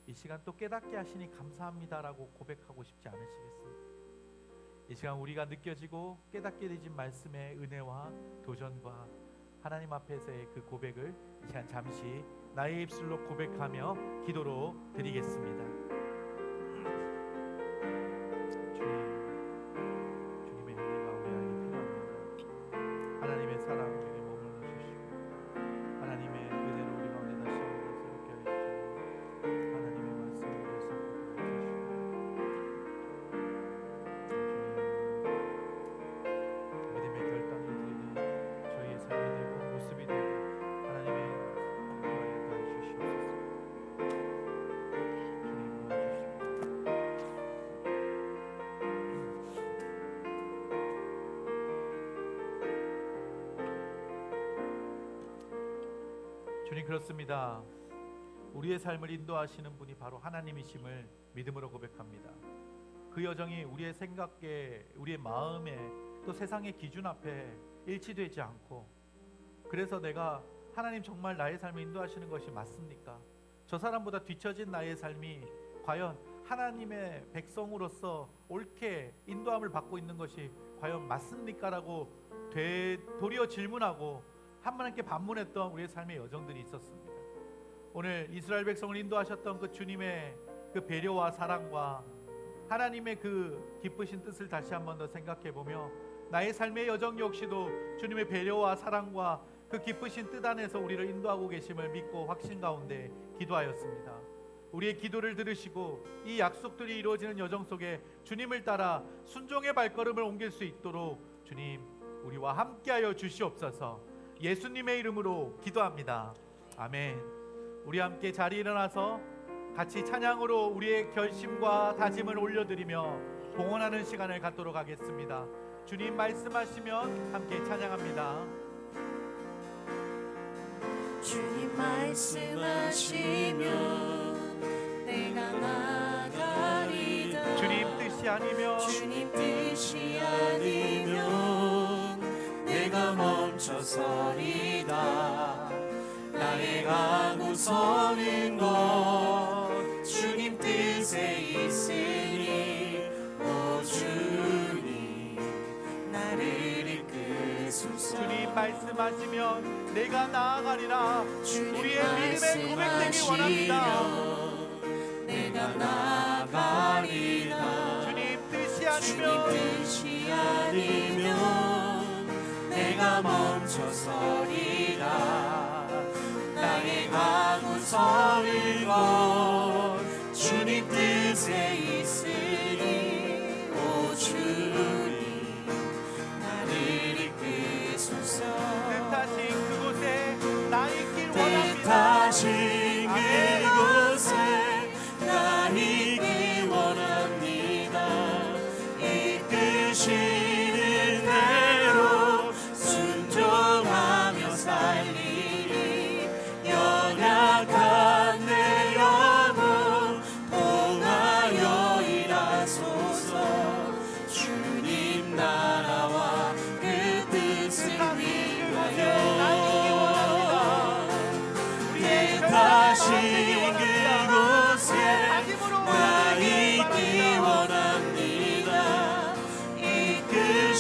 이 시간 또 깨닫게 하시니 감사합니다라고 고백하고 싶지 않으시겠습니까? 이 시간 우리가 느껴지고 깨닫게 되진 말씀의 은혜와 도전과 하나님 앞에서의 그 고백을 이 시간 잠시 나의 입술로 고백하며 기도로 드리겠습니다. 주님의 은혜가 우리에게 필요합니다. 하나님의 사랑 우리에게 머물러 주시고 하나님의 은혜로 우리 가운데 다시 한번 새롭게 하여 주시고 하나님의 말씀을 위해서 주님 믿음의 결단이 되는 저희의 삶이 되고 모습이 되고 하나님의 인도하여 주시옵소서. 주님 도와주십시오. 주님, 그렇습니다. 우리의 삶을 인도하시는 분이 바로 하나님이심을 믿음으로 고백합니다. 그 여정이 우리의 생각에, 우리의 마음에, 또 세상의 기준 앞에 일치되지 않고, 그래서 내가 하나님 정말 나의 삶을 인도하시는 것이 맞습니까? 저 사람보다 뒤처진 나의 삶이 과연 하나님의 백성으로서 옳게 인도함을 받고 있는 것이 과연 맞습니까? 라고 도리어 질문하고 하나님께 반문했던 우리의 삶의 여정들이 있었습니다. 오늘 이스라엘 백성을 인도하셨던 그 주님의 그 배려와 사랑과 하나님의 그 기쁘신 뜻을 다시 한 번 더 생각해 보며 나의 삶의 여정 역시도 주님의 배려와 사랑과 그 기쁘신 뜻 안에서 우리를 인도하고 계심을 믿고 확신 가운데 기도하였습니다. 우리의 기도를 들으시고 이 약속들이 이루어지는 여정 속에 주님을 따라 순종의 발걸음을 옮길 수 있도록 주님 우리와 함께하여 주시옵소서. 예수님의 이름으로 기도합니다. 아멘. 우리 함께 자리에 일어나서 같이 찬양으로 우리의 결심과 다짐을 올려드리며 봉헌하는 시간을 갖도록 하겠습니다. 주님 말씀하시면 함께 찬양합니다. 주님 말씀하시면 내가 나가리다. 주님 뜻이 아니면 주님 뜻이 아니면 내가 멈춰서리다. 나의 가고 서는 것 주님 뜻에 있으니 오 주님 나를 이끄소서. 주님 말씀하시면 내가 나아가리라. 주님 우리의 믿음의 고백되기 원합니다. 말씀하시면 내가 나가리다. 주님 뜻이 주님 아니면 뜻이 아니면 내가 멈춰서리라. 나의 가고 서는 것 주님 뜻에 있으니 오 주님 나를 이끄소서. 뜻하신 그곳에 나 있길 원합니다. 뜻하신 그곳에 나 있길 원합니다. 이끄시는 대로 순종하며 살리리. 연약한 내 영혼 통하여 일하소서. 주님 나라와 그 뜻을 위하여 뜻하신 그곳에 나 있기 원합니다.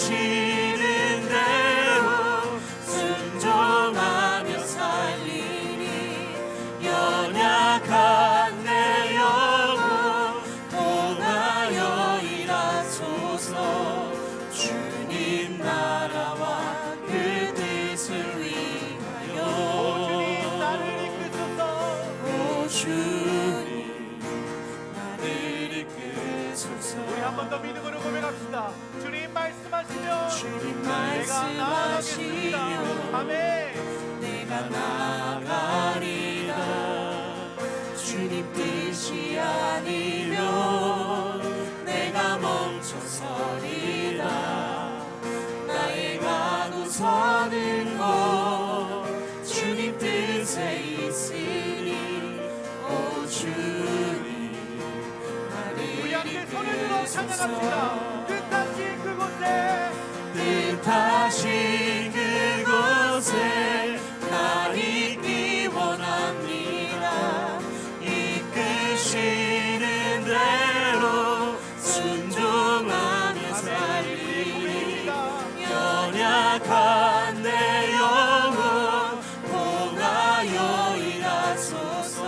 이끄시는 대로 순종하며 살리니. 연약한 내 영혼 통하여 일하소서. 주님 나라와 그 뜻을 위하여 주님 나를 이끄소서. 오 주님 나를 이끄소서. 우리 한 번 더 믿음으로 고백합시다. 주님 말씀하시면 주님 내가 나아가겠습니다. 말씀하시면 아멘. 내가 나가리라. 주님 뜻이 아니면 내가 멈춰서리라. 나의 가고 서는 곳 주님 뜻에 있으니 오 주님 우리 나를 함께 손을 들어 이끄소서. 찬양합시다. 뜻하신 그곳에 뜻하신 그곳에 나 있기 원합니다. 이끄시는 대로 순종하며 살리리. 연약한 내 영혼 통하여 일하소서.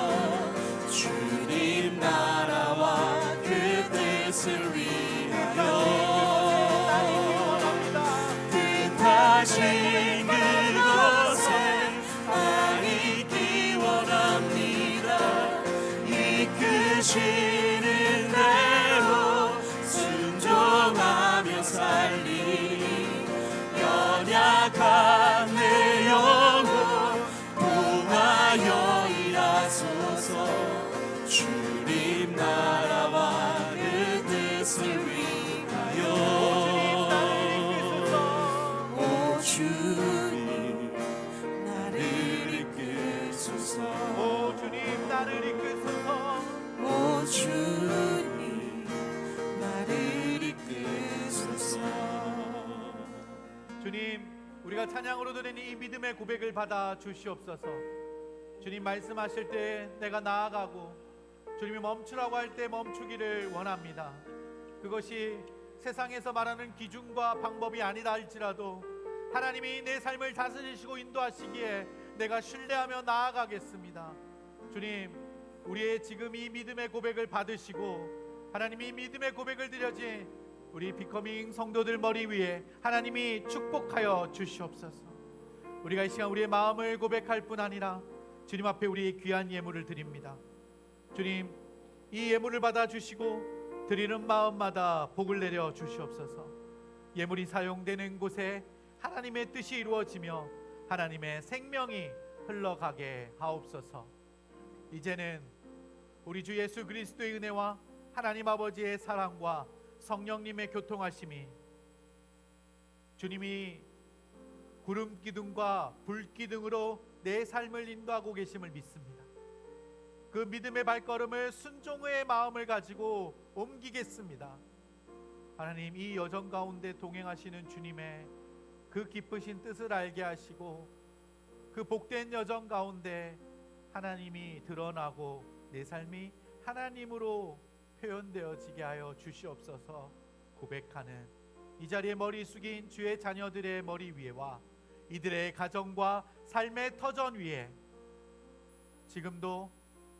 주님 나라와 그 뜻을 위하여 뜻하신 그곳에 나 있기 원합니다. 이끄시는 대로 순종하며 살리니. 연약한 내 영혼 통하여 일하소서. 주님 나라와 그 뜻을 위하여 오 주님 나를 이끄소서. 오 주님 나를 이끄소서. 오 주님 나를 이끄소서. 주님 우리가 찬양으로 드린 이 믿음의 고백을 받아 주시옵소서. 주님 말씀하실 때 내가 나아가고 주님이 멈추라고 할 때 멈추기를 원합니다. 그것이 세상에서 말하는 기준과 방법이 아니다 할지라도 하나님이 내 삶을 다스리시고 인도하시기에 내가 신뢰하며 나아가겠습니다. 주님 우리의 지금 이 믿음의 고백을 받으시고 하나님이 믿음의 고백을 드려진 우리 비커밍 성도들 머리 위에 하나님이 축복하여 주시옵소서. 우리가 이 시간 우리의 마음을 고백할 뿐 아니라 주님 앞에 우리의 귀한 예물을 드립니다. 주님, 이 예물을 받아 주시고 드리는 마음마다 복을 내려 주시옵소서. 예물이 사용되는 곳에 하나님의 뜻이 이루어지며 하나님의 생명이 흘러가게 하옵소서. 이제는 우리 주 예수 그리스도의 은혜와 하나님 아버지의 사랑과 성령님의 교통하심이, 주님이 구름 기둥과 불 기둥으로 내 삶을 인도하고 계심을 믿습니다. 그 믿음의 발걸음을 순종의 마음을 가지고 옮기겠습니다. 하나님, 이 여정 가운데 동행하시는 주님의 그 기쁘신 뜻을 알게 하시고 그 복된 여정 가운데 하나님이 드러나고 내 삶이 하나님으로 표현되어지게 하여 주시옵소서. 고백하는 이 자리에 머리 숙인 주의 자녀들의 머리 위에와 이들의 가정과 삶의 터전 위에 지금도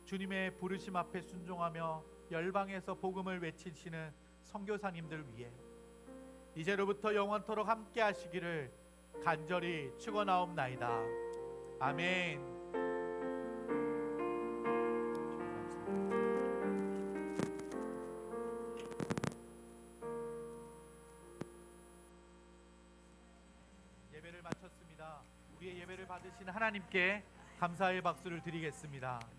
주님의 부르심 앞에 순종하며 열방에서 복음을 외치시는 선교사님들 위해 이제로부터 영원토록 함께 하시기를 간절히 축원하옵나이다. 아멘. 예배를 마쳤습니다. 우리의 예배를 받으신 하나님께 감사의 박수를 드리겠습니다.